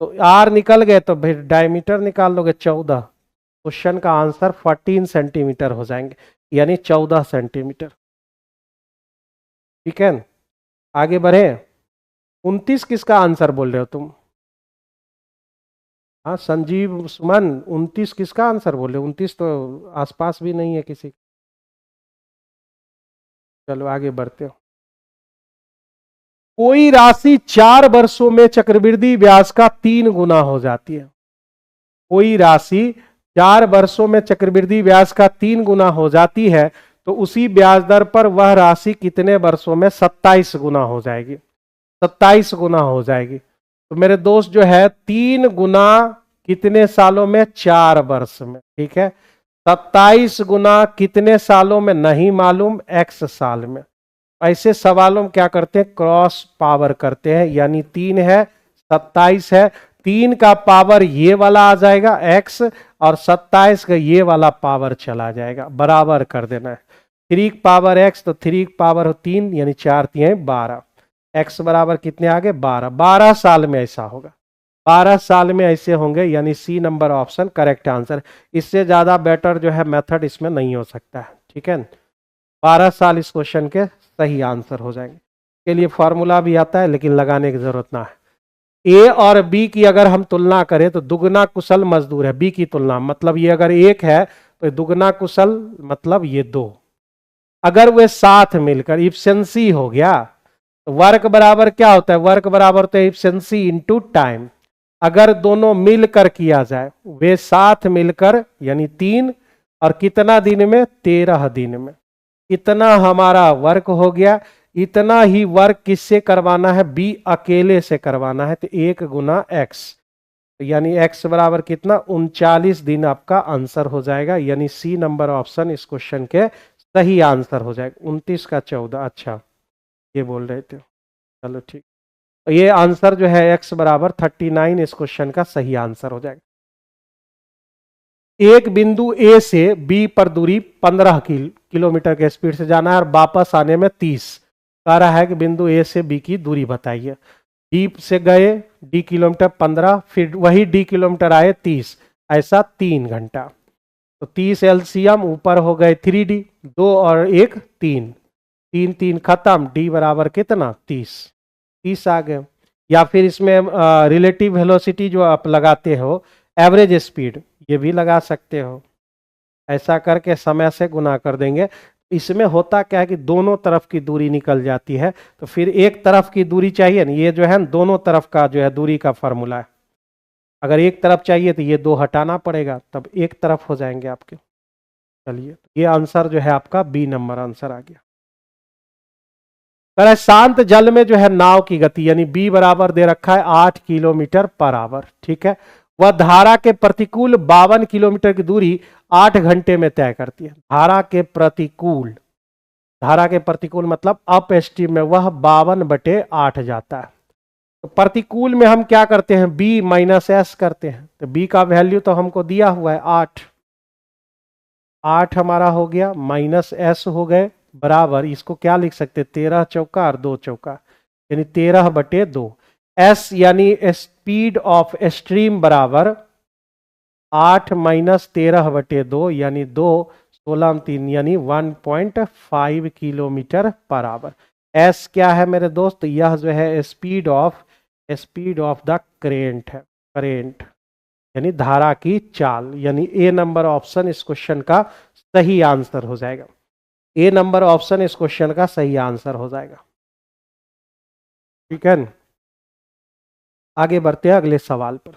तो r निकल गए तो फिर डायमीटर निकाल लोगे 14। क्वेश्चन का आंसर 14 सेंटीमीटर हो जाएंगे, यानी 14 सेंटीमीटर। ठीक है, आगे बढ़े। 29 किसका आंसर बोल रहे हो तुम? हाँ संजीव सुमन, 29 किसका आंसर बोल रहे हो? 29 तो आसपास भी नहीं है किसी। चलो आगे बढ़ते हो। कोई राशि 4 वर्षों में चक्रवृद्धि ब्याज का 3 गुना हो जाती है। कोई राशि 4 वर्षों में चक्रवृद्धि ब्याज का 3 गुना हो जाती है, तो उसी ब्याज दर पर वह राशि कितने वर्षों में 27 गुना हो जाएगी? 27 गुना हो जाएगी। तो मेरे दोस्त जो है 3 गुना कितने सालों में? 4 वर्ष में। ठीक है, 27 गुना कितने सालों में नहीं मालूम, x साल में। ऐसे सवालों में क्या करते हैं? क्रॉस पावर करते हैं, यानी 3 है 27 है, 3 का पावर ये वाला आ जाएगा x, और 27 का ये वाला पावर चला जाएगा, बराबर कर देना है। 3 की पावर x, तो 3 की पावर 3, यानी 4 3 12। x बराबर कितने आ गए? 12। 12 साल में ऐसा होगा, 12 साल में ऐसे होंगे, यानी C number option correct answer. इससे ज्यादा बेटर जो है मेथड इसमें नहीं हो सकता है। ठीक है, 12 साल इस क्वेश्चन के सही आंसर हो जाएंगे। के लिए फॉर्मूला भी आता है, लेकिन लगाने की जरूरत ना है। ए और बी की अगर हम तुलना करें तो दुगना कुशल मजदूर है। बी की तुलना मतलब ये अगर 1 है तो दुगना कुशल मतलब ये 2। अगर वे साथ मिलकर, इफिशिएंसी हो गया, तो वर्क बराबर क्या होता है? वर्क बराबर होता है इफिशिएंसी इनटू टाइम। अगर दोनों मिलकर किया जाए, वे साथ मिलकर, यानी 3, और कितना दिन में? 13 दिन में। इतना हमारा वर्क हो गया। इतना ही वर्क किससे करवाना है? बी अकेले से करवाना है, तो 1 गुना x, यानी x बराबर कितना? 39 दिन आपका आंसर हो जाएगा, यानी सी नंबर ऑप्शन इस क्वेश्चन के सही आंसर हो जाएगा। 29 का 14, अच्छा ये बोल रहे थे, चलो ठीक। तो ये आंसर जो है x बराबर 39 इस क्वेश्चन का सही आंसर हो जाएगा। एक बिंदु ए से बी पर दूरी 15 किलोमीटर के स्पीड से जाना है और वापस आने में 30। कह रहा है कि बिंदु ए से बी की दूरी बताइए। डी से गए, डी किलोमीटर 15, फिर वही डी किलोमीटर आए 30, ऐसा 3 घंटा। तो 30 एलसीएम ऊपर हो गए 3D, 2 और 1 3, 3 3 खत्म, डी बराबर कितना? 30 आ गए। या फिर इसमें रिलेटिव वेलोसिटी जो आप लगाते हो, एवरेज स्पीड, ये भी लगा सकते हो। ऐसा करके समय से गुना कर देंगे। इसमें होता क्या है कि दोनों तरफ की दूरी निकल जाती है, तो फिर एक तरफ की दूरी चाहिए ना, ये जो है दोनों तरफ का जो है दूरी का फॉर्मूला है। अगर एक तरफ चाहिए तो ये 2 हटाना पड़ेगा, तब एक तरफ हो जाएंगे आपके। चलिए, ये आंसर जो है आपका बी नंबर आंसर आ गया। पर शांत जल में जो है नाव की गति, यानी बी बराबर दे रखा है 8 किलोमीटर पर आवर। ठीक है, वह धारा के प्रतिकूल 52 किलोमीटर की दूरी 8 घंटे में तय करती है। धारा के प्रतिकूल, धारा के प्रतिकूल मतलब अप स्ट्रीम में वह 52/8 जाता है। तो प्रतिकूल में हम क्या करते हैं? b माइनस एस करते हैं। तो b का वैल्यू तो हमको दिया हुआ है 8 हमारा हो गया, माइनस एस हो गए, बराबर इसको क्या लिख सकते? 13 चौका और 2 चौका, यानी 13/2। एस यानी स्पीड ऑफ स्ट्रीम बराबर 8 माइनस 13/2, यानी 2 16 3, यानी 1.5 किलोमीटर पर आवर। एस क्या है मेरे दोस्त? यह जो है speed of speed of the current है, करेंट यानी धारा की चाल, यानी ए नंबर ऑप्शन इस क्वेश्चन का सही आंसर हो जाएगा। ए नंबर ऑप्शन इस क्वेश्चन का सही आंसर हो जाएगा। ठीक है, आगे बढ़ते हैं अगले सवाल पर।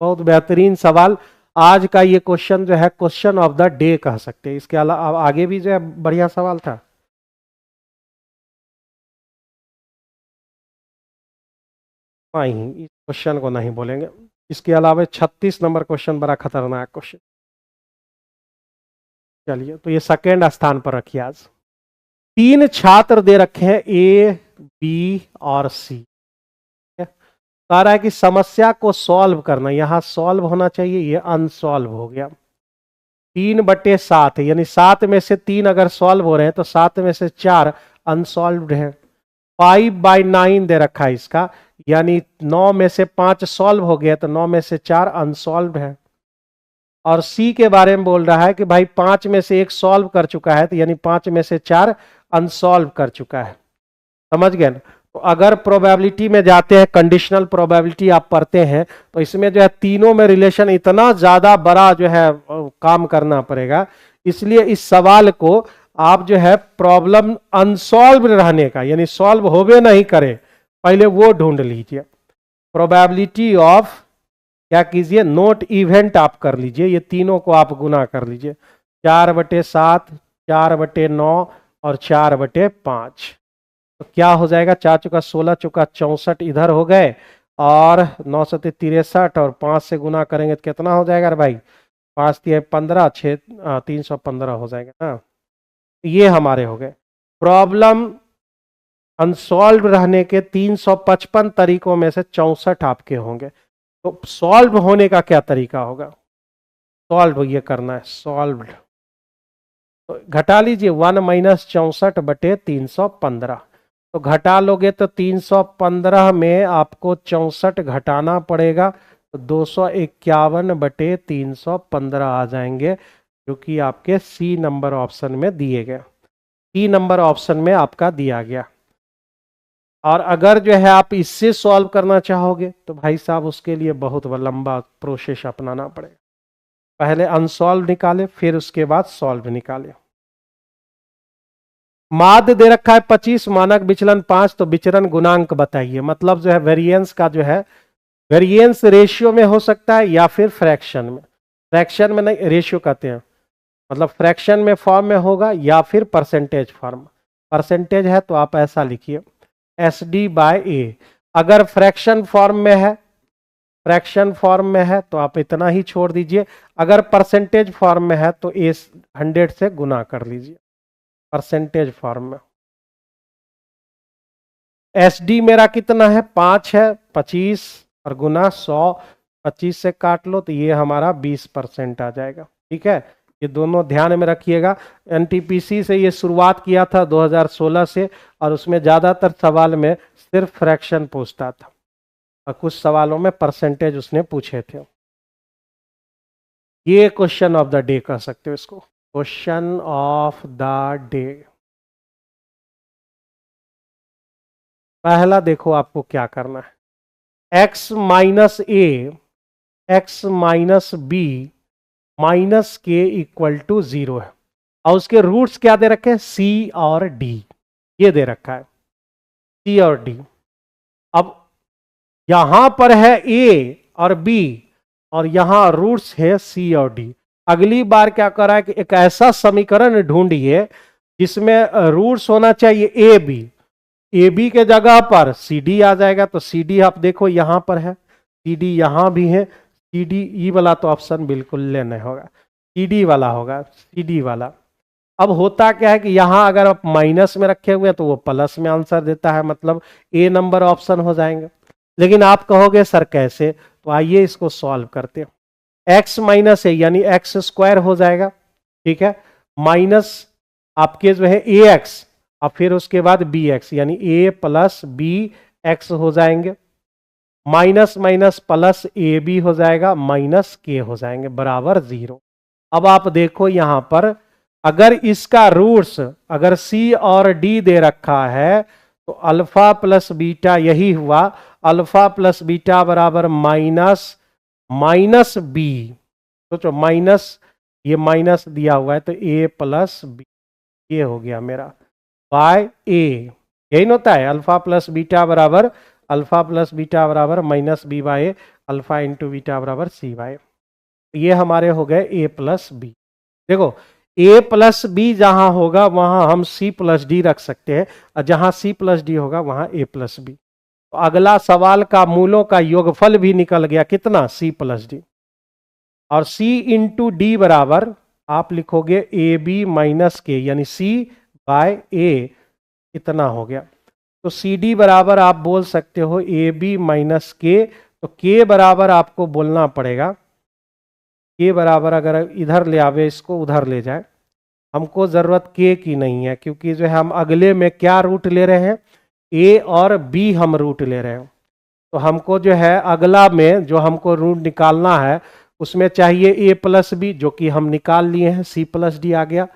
बहुत बेहतरीन सवाल आज का ये क्वेश्चन जो है क्वेश्चन ऑफ द डे कह सकते हैं। इसके अलावा आगे भी जो है बढ़िया सवाल था। नहीं, इस क्वेश्चन को नहीं बोलेंगे। इसके अलावा 36 नंबर क्वेश्चन बड़ा खतरनाक क्वेश्चन। चलिए, तो ये सेकेंड स्थान पर रखिए। आज 3 छात्र दे रखे हैं ए, बी और सी। कह रहा है कि समस्या को सॉल्व करना, यहां सॉल्व होना चाहिए, ये अनसॉल्व हो गया। 3/7 यानी 7 में से 3 अगर सॉल्व हो रहे हैं तो 7 में से 4 अनसॉल्व्ड है। 5/9 दे रखा है इसका, यानी 9 में से 5 सॉल्व हो गया तो 9 में से 4 अनसॉल्व्ड है। और सी के बारे में बोल रहा है कि भाई 5 में से 1 सॉल्व कर चुका है, तो यानी 5 में से 4 अनसॉल्व कर चुका है। समझ गए ना? तो अगर प्रोबेबिलिटी में जाते हैं, कंडीशनल प्रोबेबिलिटी आप पढ़ते हैं, तो इसमें जो है तीनों में रिलेशन इतना ज्यादा बड़ा जो है काम करना पड़ेगा। इसलिए इस सवाल को आप जो है प्रॉब्लम अनसॉल्व रहने का, यानी सॉल्व होवे नहीं करे, पहले वो ढूंढ लीजिए। प्रोबेबिलिटी ऑफ क्या कीजिए, नोट इवेंट आप कर लीजिए, ये तीनों को आप गुना कर लीजिए। 4/7, 4/9 और 4/5। तो क्या हो जाएगा, 4 चुका 16, चुका 64 इधर हो गए, और 9 से 63 और 5 से गुना करेंगे तो कितना हो जाएगा भाई, 5 3 15, 6 315 हो जाएगा ना। ये हमारे हो गए। प्रॉब्लम अनसॉल्व रहने के 355 तरीकों में से 64 आपके होंगे। तो सॉल्व होने का क्या तरीका होगा, सॉल्व ये करना है, सॉल्व्ड। तो घटा लीजिए 1 - 64/315। तो घटा लोगे तो 315 में आपको 64 घटाना पड़ेगा, तो 251/315 आ जाएंगे, जो कि आपके सी नंबर ऑप्शन में दिए गए। सी नंबर ऑप्शन में आपका दिया गया। और अगर जो है आप इससे सॉल्व करना चाहोगे तो भाई साहब उसके लिए बहुत लंबा प्रोसेस अपनाना पड़ेगा। पहले अनसॉल्व निकाले, फिर उसके बाद सॉल्व निकाले। माध्य दे रखा है 25, मानक विचलन 5, तो विचरण गुणांक बताइए। मतलब जो है वेरिएंस का जो है, वेरिएंस रेशियो में हो सकता है या फिर फ्रैक्शन में। फ्रैक्शन में नहीं, रेशियो कहते हैं, मतलब फ्रैक्शन में फॉर्म में होगा या फिर परसेंटेज फॉर्म। परसेंटेज है तो आप ऐसा लिखिए SD/A। अगर फ्रैक्शन फॉर्म में है, फ्रैक्शन फॉर्म में है तो आप इतना ही छोड़ दीजिए। अगर परसेंटेज फॉर्म में है तो A 100 से गुना कर लीजिए, परसेंटेज फॉर्म में। SD मेरा कितना है, 5 है, 25 और गुना 100, 25 से काट लो तो ये हमारा 20% आ जाएगा। ठीक है, ये दोनों ध्यान में रखिएगा। NTPC से ये शुरुआत किया था 2016 से, और उसमें ज्यादातर सवाल में सिर्फ फ्रैक्शन पूछता था और कुछ सवालों में परसेंटेज उसने पूछे थे। ये क्वेश्चन ऑफ द डे कह सकते हो इसको, क्वेश्चन ऑफ द डे। पहला देखो आपको क्या करना है, x - A x - B - K = 0 है, और उसके रूट्स क्या दे रखे हैं, C और D। ये दे रखा है C और D। अब यहां पर है A और B, और यहां रूट्स है C और D। अगली बार क्या कर रहा है कि एक ऐसा समीकरण ढूंढिए जिसमें रूट्स होना चाहिए ए बी के जगह पर CD आ जाएगा। तो CD आप देखो यहां पर है, CD यहां भी है, CD ई वाला तो ऑप्शन बिल्कुल लेना होगा, CD वाला होगा, CD वाला। अब होता क्या है कि यहां अगर आप माइनस में रखे हुए हैं तो वो प्लस में आंसर देता है, मतलब A नंबर ऑप्शन हो जाएंगे। लेकिन आप कहोगे सर कैसे, तो आइए इसको सॉल्व करते हैं। x - A यानी x² हो जाएगा, ठीक है, माइनस आपके जो है AX, और फिर उसके बाद BX यानी A + BX हो जाएंगे, माइनस माइनस प्लस AB हो जाएगा, -K हो जाएंगे, बराबर 0। अब आप देखो यहां पर अगर इसका रूट्स अगर C और D दे रखा है तो अल्फा + बीटा यही हुआ, अल्फा प्लस बीटा बराबर माइनस बी। सोचो माइनस, ये माइनस दिया हुआ है तो ए प्लस बी, ये हो गया मेरा बाय ए। यही होता है अल्फा प्लस बीटा बराबर माइनस बी बाय ए, अल्फा इंटू बीटा बराबर सी बाय। ये हमारे हो गए ए प्लस बी। देखो ए प्लस बी जहां होगा वहां हम सी प्लस डी रख सकते हैं, और जहां सी प्लस डी होगा वहां ए प्लस बी। तो अगला सवाल का मूलों का योगफल भी निकल गया, कितना, सी प्लस डी। और सी इंटू डी बराबर आप लिखोगे ए बी माइनस के, यानी सी बाय ए, इतना हो गया। तो सी डी बराबर आप बोल सकते हो ए बी माइनस के। तो के बराबर आपको बोलना पड़ेगा, के बराबर अगर इधर ले आवे, इसको उधर ले जाए, हमको जरूरत के की नहीं है, क्योंकि जो है हम अगले में क्या रूट ले रहे हैं, ए और बी हम रूट ले रहे हैं। तो हमको जो है अगला में जो हमको रूट निकालना है उसमें चाहिए ए प्लस बी, जो कि हम निकाल लिए हैं, सी प्लस डी आ गया।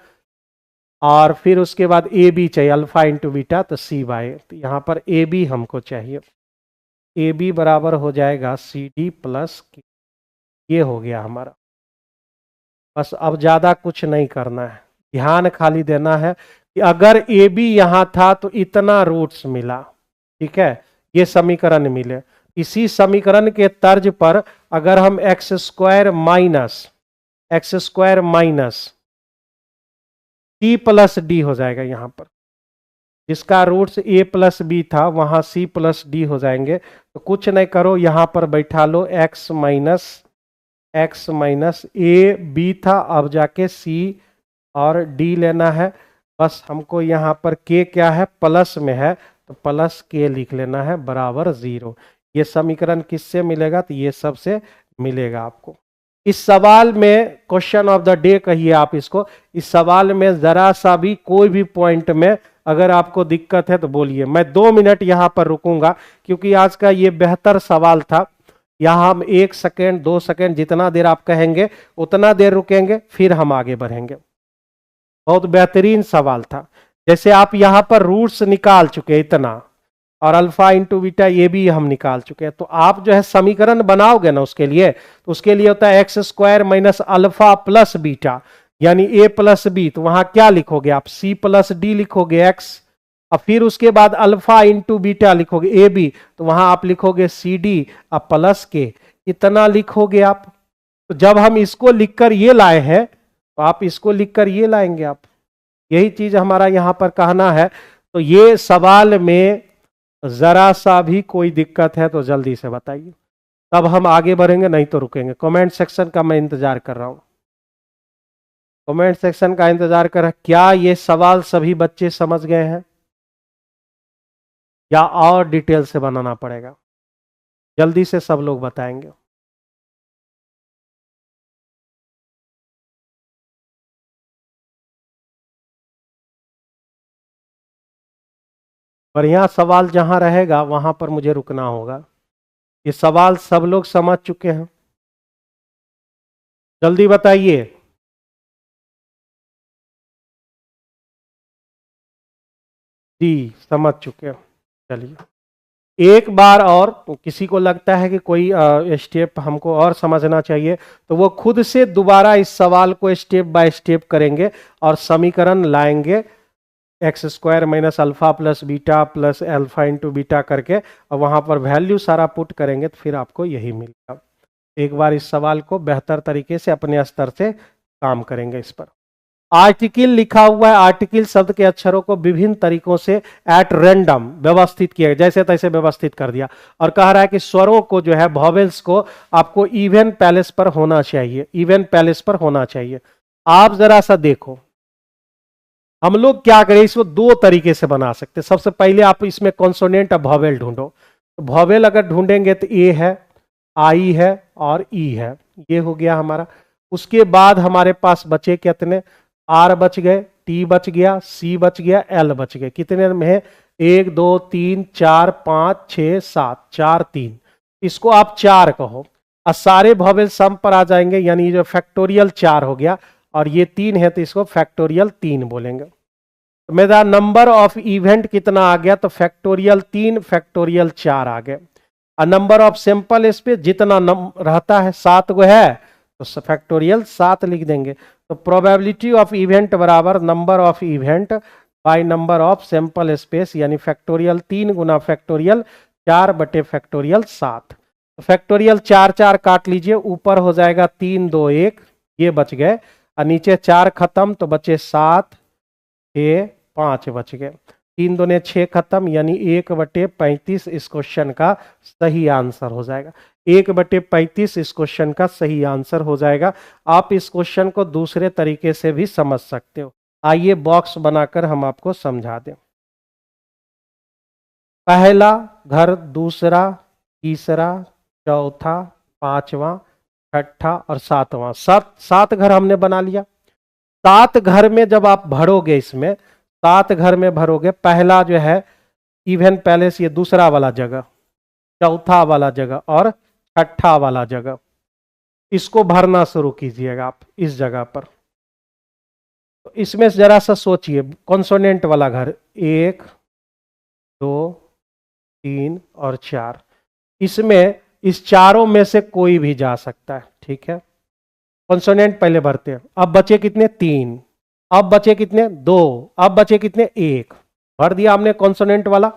और फिर उसके बाद ए बी चाहिए, अल्फा इंटू बीटा, तो सी बाय। तो यहाँ पर ए बी हमको चाहिए, ए बी बराबर हो जाएगा सी डी प्लस के। ये हो गया हमारा। बस अब ज़्यादा कुछ नहीं करना है, ध्यान खाली देना है कि अगर ए बी यहाँ था तो इतना रूट्स मिला, ठीक है, ये समीकरण मिले। इसी समीकरण के तर्ज पर अगर हम X square minus C plus D हो जाएगा यहाँ पर, जिसका रूट्स ए प्लस बी था वहां सी प्लस डी हो जाएंगे। तो कुछ नहीं करो, यहाँ पर बैठा लो एक्स माइनस ए बी था, अब जाके सी और डी लेना है। बस हमको यहाँ पर के क्या है, प्लस में है, तो प्लस के लिख लेना है बराबर 0। ये समीकरण किससे मिलेगा, तो ये सबसे मिलेगा आपको। इस सवाल में क्वेश्चन ऑफ द डे कहिए आप इसको, इस सवाल में जरा सा भी कोई भी पॉइंट में अगर आपको दिक्कत है तो बोलिए। मैं 2 मिनट यहाँ पर रुकूंगा, क्योंकि आज का ये बेहतर सवाल था। यहाँ हम 1 सेकेंड 2 सेकेंड जितना देर आप कहेंगे उतना देर रुकेंगे, फिर हम आगे बढ़ेंगे। बहुत बेहतरीन सवाल था। जैसे आप यहाँ पर रूट्स निकाल चुके इतना, और अल्फा इंटू बीटा ये भी हम निकाल चुके हैं। तो आप जो है समीकरण बनाओगे ना उसके लिए, तो उसके लिए होता है x square minus alpha plus beta, यानी ए प्लस बी। तो वहां क्या लिखोगे आप, सी प्लस डी लिखोगे एक्स, और फिर उसके बाद अल्फा इंटू बीटा लिखोगे ए बी, तो वहां आप लिखोगे सी डी अब प्लस के, इतना लिखोगे आप। तो जब हम इसको लिखकर ये लाए हैं तो आप इसको लिखकर ये लाएंगे आप। यही चीज हमारा यहां पर कहना है। तो ये सवाल में जरा सा भी कोई दिक्कत है तो जल्दी से बताइए, तब हम आगे बढ़ेंगे, नहीं तो रुकेंगे। कमेंट सेक्शन का मैं इंतजार कर रहा हूं, कमेंट सेक्शन का इंतजार कर रहा। क्या ये सवाल सभी बच्चे समझ गए हैं या और डिटेल से बनाना पड़ेगा? जल्दी से सब लोग बताएंगे। बढ़िया सवाल जहां रहेगा वहां पर मुझे रुकना होगा। ये सवाल सब लोग समझ चुके हैं, जल्दी बताइए। जी समझ चुके हैं। चलिए एक बार और, किसी को लगता है कि कोई स्टेप हमको और समझना चाहिए तो वो खुद से दोबारा इस सवाल को स्टेप बाय स्टेप करेंगे और समीकरण लाएंगे, x square minus alpha plus beta plus alpha into beta करके, और वहां पर वैल्यू सारा पुट करेंगे तो फिर आपको यही मिलेगा। एक बार इस सवाल को बेहतर तरीके से अपने स्तर से काम करेंगे इस पर। आर्टिकल लिखा हुआ है, आर्टिकल शब्द के अक्षरों को विभिन्न तरीकों से एट रैंडम व्यवस्थित किया, जैसे तैसे व्यवस्थित कर दिया, और कह रहा है कि स्वरों को जो है वॉवेल्स को आपको इवन पैलेस पर होना चाहिए, इवन पैलेस पर होना चाहिए। आप जरा सा देखो, हम लोग क्या करें, इसको 2 तरीके से बना सकते हैं। सबसे पहले आप इसमें कॉन्सोनेंट ऑफ वॉवेल ढूंढो। तो वॉवेल अगर ढूंढेंगे तो ए है, आई है और ई है, ये हो गया हमारा। उसके बाद हमारे पास बचे कितने, आर बच गए, टी बच गया, सी बच गया, एल बच गए। कितने में है, 1 2 3 4 5 6 7, 4 3, इसको आप 4 कहो, और सारे वॉवेल सम पर आ जाएंगे, यानी जो फैक्टोरियल 4 हो गया, और ये 3 है तो इसको फैक्टोरियल 3 बोलेंगे। तो मेरा नंबर ऑफ इवेंट कितना आ गया, तो फैक्टोरियल 3 फैक्टोरियल 4 आ गए। नंबर ऑफ सैंपल स्पेस जितना रहता है 7 गो है तो फैक्टोरियल 7 लिख देंगे। तो प्रोबेबिलिटी ऑफ इवेंट बराबर number of event by number of sample space, यानी फैक्टोरियल 3 गुना फैक्टोरियल 4 बटे फैक्टोरियल 7। फैक्टोरियल 4 4 काट लीजिए, ऊपर हो जाएगा 3 2 1, ये बच गए, और नीचे 4 खत्म तो बचे 7 6 5 बच गए। 3 दूने 6 खत्म, यानी 1/35 इस क्वेश्चन का सही आंसर हो जाएगा। 1/35 इस क्वेश्चन का सही आंसर हो जाएगा। आप इस क्वेश्चन को दूसरे तरीके से भी समझ सकते हो। आइए बॉक्स बनाकर हम आपको समझा दें। पहला घर, दूसरा, तीसरा, चौथा, पांचवा, छठा और सातवां, 7 घर हमने बना लिया। 7 घर में जब आप भरोगे, इसमें 7 घर में भरोगे, पहला जो है इवेंट पैलेस, ये दूसरा वाला जगह, चौथा वाला जगह और छठा वाला जगह, इसको भरना शुरू कीजिएगा आप इस जगह पर। तो इसमें जरा सा सोचिए, कॉन्सोनेंट वाला घर 1 2 3 और 4, इसमें इस चारों में से कोई भी जा सकता है, ठीक है। कॉन्सोनेंट पहले भरते हैं। अब बचे कितने? 3। अब बचे कितने? 2। अब बचे कितने? 1। भर दिया हमने कॉन्सोनेंट वाला।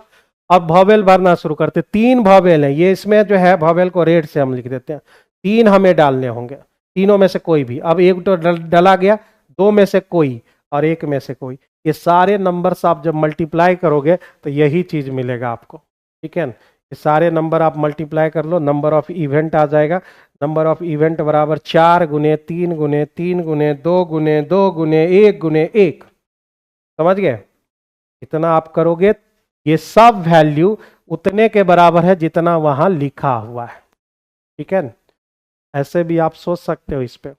अब वॉवेल भरना शुरू करते। 3 वॉवेल है, ये इसमें जो है वॉवेल को रेड से हम लिख देते हैं। 3 हमें डालने होंगे, तीनों में से कोई भी। अब 1 तो डला गया, 2 में से कोई और 1 में से कोई। ये सारे नंबर्स आप जब मल्टीप्लाई करोगे तो यही चीज मिलेगा आपको, ठीक है। ये सारे नंबर आप मल्टीप्लाई कर लो, नंबर ऑफ इवेंट आ जाएगा। नंबर ऑफ इवेंट बराबर 4 गुने 3 गुने 3 गुने 2 गुने 2 गुने 1 गुने 1। समझ गए? इतना आप करोगे, ये सब वैल्यू उतने के बराबर है जितना वहां लिखा हुआ है, ठीक है। ऐसे भी आप सोच सकते हो इस पे।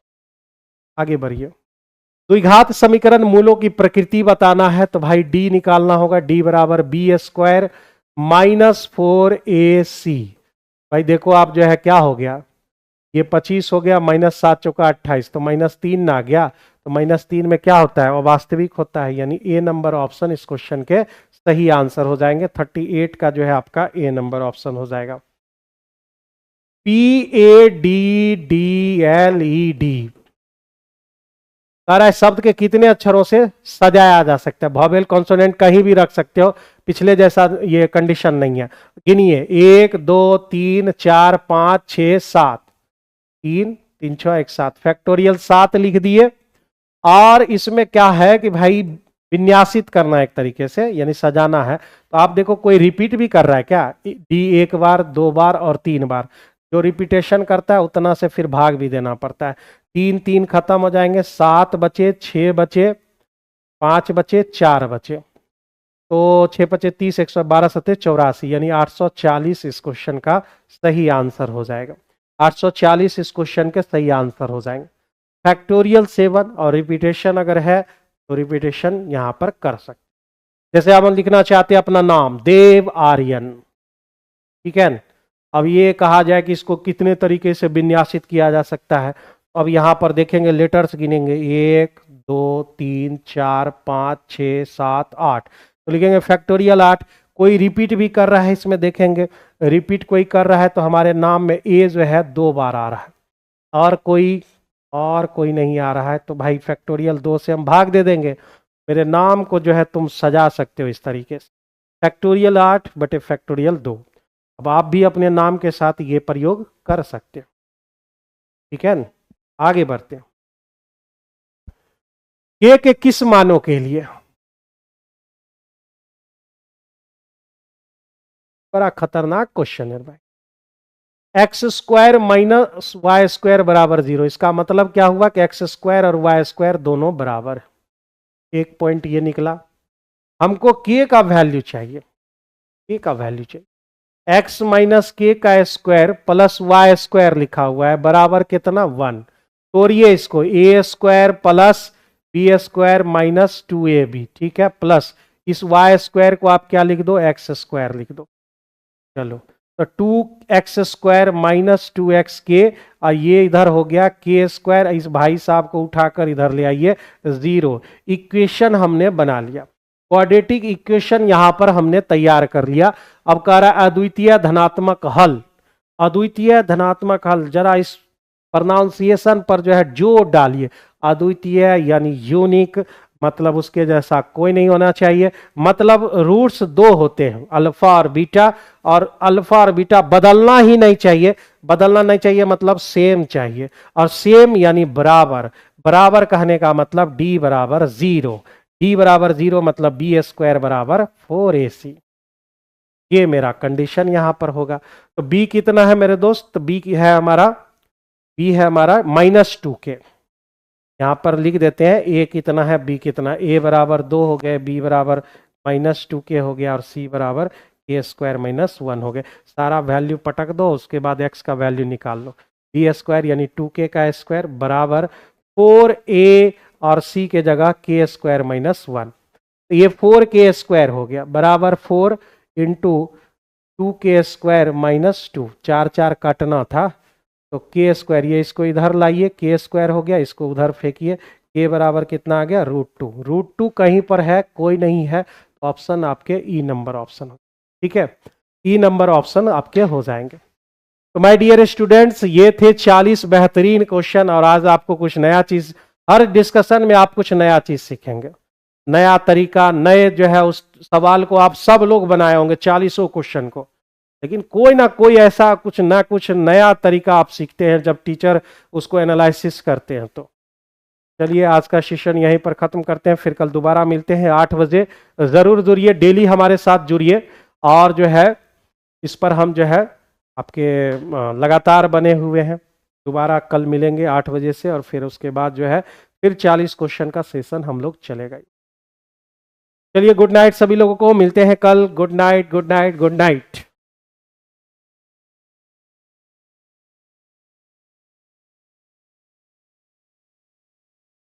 आगे बढ़िए। द्विघात समीकरण मूलों की प्रकृति बताना है, तो भाई डी निकालना होगा। डी बराबर b² माइनस 4ac। भाई देखो आप जो है क्या हो गया, ये 25 हो गया, माइनस 7 चौका 28, तो -3 आ गया। तो -3 में क्या होता है? वास्तविक होता है, यानी ए नंबर ऑप्शन इस क्वेश्चन के सही आंसर हो जाएंगे। 38 का जो है आपका ए नंबर ऑप्शन हो जाएगा। PADDLED सारा शब्द के कितने अक्षरों से सजाया जा सकता है? वॉवेल कॉन्सोनेंट कहीं भी रख सकते हो, पिछले जैसा ये कंडीशन नहीं है। गिनिए, 1 2 3 4 5 6 7, 3 3 6 1 7, फैक्टोरियल 7 लिख दिए। और इसमें क्या है कि भाई विन्यासित करना है एक तरीके से, यानी सजाना है। तो आप देखो कोई रिपीट भी कर रहा है क्या? डी 1 बार 2 बार और 3 बार, जो रिपीटेशन करता है उतना से फिर भाग भी देना पड़ता है। 3 3 खत्म हो जाएंगे, 7 बचे, 6 बचे, 5 बचे, 4 बचे, तो 6 बचे 30, 112 7 84, यानी 840 इस क्वेश्चन का सही आंसर हो जाएगा। 840 इस क्वेश्चन के सही आंसर हो जाएंगे। फैक्टोरियल 7 और रिपीटेशन अगर है तो रिपीटेशन यहां पर कर सकते। जैसे हम लिखना चाहते हैं अपना नाम देव आर्यन, ठीक है। अब ये कहा जाए कि इसको कितने तरीके से विन्यासित किया जा सकता है। अब यहां पर देखेंगे, लेटर्स गिनेंगे, 1 2 3 4 5 6 7 8, तो लिखेंगे फैक्टोरियल 8। कोई रिपीट भी कर रहा है, इसमें देखेंगे रिपीट कोई कर रहा है तो हमारे नाम में ए जो है 2 बार आ रहा है, और कोई नहीं आ रहा है, तो भाई फैक्टोरियल 2 से हम भाग दे देंगे। मेरे नाम को जो है तुम सजा सकते हो इस तरीके से, फैक्टोरियल 8 बटे फैक्टोरियल 2। अब आप भी अपने नाम के साथ ये प्रयोग कर सकते हो, ठीक है। आगे बढ़ते हैं। के किस मानों के लिए? बड़ा खतरनाक क्वेश्चन है भाई। x² माइनस y² बराबर 0, इसका मतलब क्या हुआ कि x² और y² दोनों बराबर है। एक पॉइंट ये निकला। हमको k का वैल्यू चाहिए, k का वैल्यू चाहिए। x माइनस k का स्क्वायर प्लस y² लिखा हुआ है, बराबर कितना? 1। तोड़िए इसको, a² plus b² minus 2ab, ठीक है, प्लस इस y² को आप क्या लिख दो? x² लिख दो। चलो, तो 2x² माइनस 2xk, और ये इधर हो गया k²। इस भाई साहब को उठाकर इधर ले आइए, 0। इक्वेशन हमने बना लिया, क्वाड्रेटिक इक्वेशन यहां पर हमने तैयार कर लिया। अब कह रहा है अद्वितीय धनात्मक हल, अद्वितीय धनात्मक हल, जरा इस प्रोनाउंसिएशन पर जो है जोर डालिए। अद्वितीय यानी यूनिक, मतलब उसके जैसा कोई नहीं होना चाहिए। मतलब रूट्स दो होते हैं, अल्फा और बीटा, और अल्फा और बीटा बदलना ही नहीं चाहिए। बदलना नहीं चाहिए मतलब सेम चाहिए, और सेम यानी बराबर। बराबर कहने का मतलब d बराबर 0, d बराबर 0 मतलब बी स्क्वायर बराबर 4ac। ये मेरा कंडीशन यहां पर होगा। तो b कितना है मेरे दोस्त? तो b की है हमारा, b है हमारा -2 के। यहां पर लिख देते हैं a कितना है, b कितना। a बराबर 2 हो गए, b बराबर -2 के हो गया, और c बराबर a स्क्वायर -1 हो गए। सारा वैल्यू पटक दो, उसके बाद x का वैल्यू निकाल लो। b स्क्वायर यानी 2k का स्क्वायर बराबर 4a, और c के जगह k स्क्वायर -1। तो ये 4k स्क्वायर हो गया, बराबर 4 इंटू 2k स्क्वायर -2। 4 4 काटना था, तो k स्क्वायर, ये इसको इधर लाइए, k स्क्वायर हो गया, इसको उधर फेंकिए। k बराबर कितना आ गया? √2। √2 कहीं पर है? कोई नहीं है, तो ऑप्शन आपके ई नंबर ऑप्शन हो। ठीक है, ई नंबर ऑप्शन आपके हो जाएंगे। तो माय डियर स्टूडेंट्स, ये थे 40 बेहतरीन क्वेश्चन, और आज आपको कुछ नया चीज, हर डिस्कशन में आप कुछ नया चीज सीखेंगे, नया तरीका, नए जो है उस सवाल को आप सब लोग बनाए होंगे 40 क्वेश्चन को, लेकिन कोई ना कोई ऐसा कुछ ना कुछ नया तरीका आप सीखते हैं जब टीचर उसको एनालिसिस करते हैं। तो चलिए आज का सेशन यहीं पर खत्म करते हैं, फिर कल दोबारा मिलते हैं 8 बजे। जरूर जुड़िए, डेली हमारे साथ जुड़िए, और जो है इस पर हम जो है आपके लगातार बने हुए हैं। दोबारा कल मिलेंगे 8 बजे से, और फिर उसके बाद जो है फिर 40 क्वेश्चन का सेशन हम लोग चलेगा। चलिए गुड नाइट सभी लोगों को, मिलते हैं कल। Good night, good night, good night.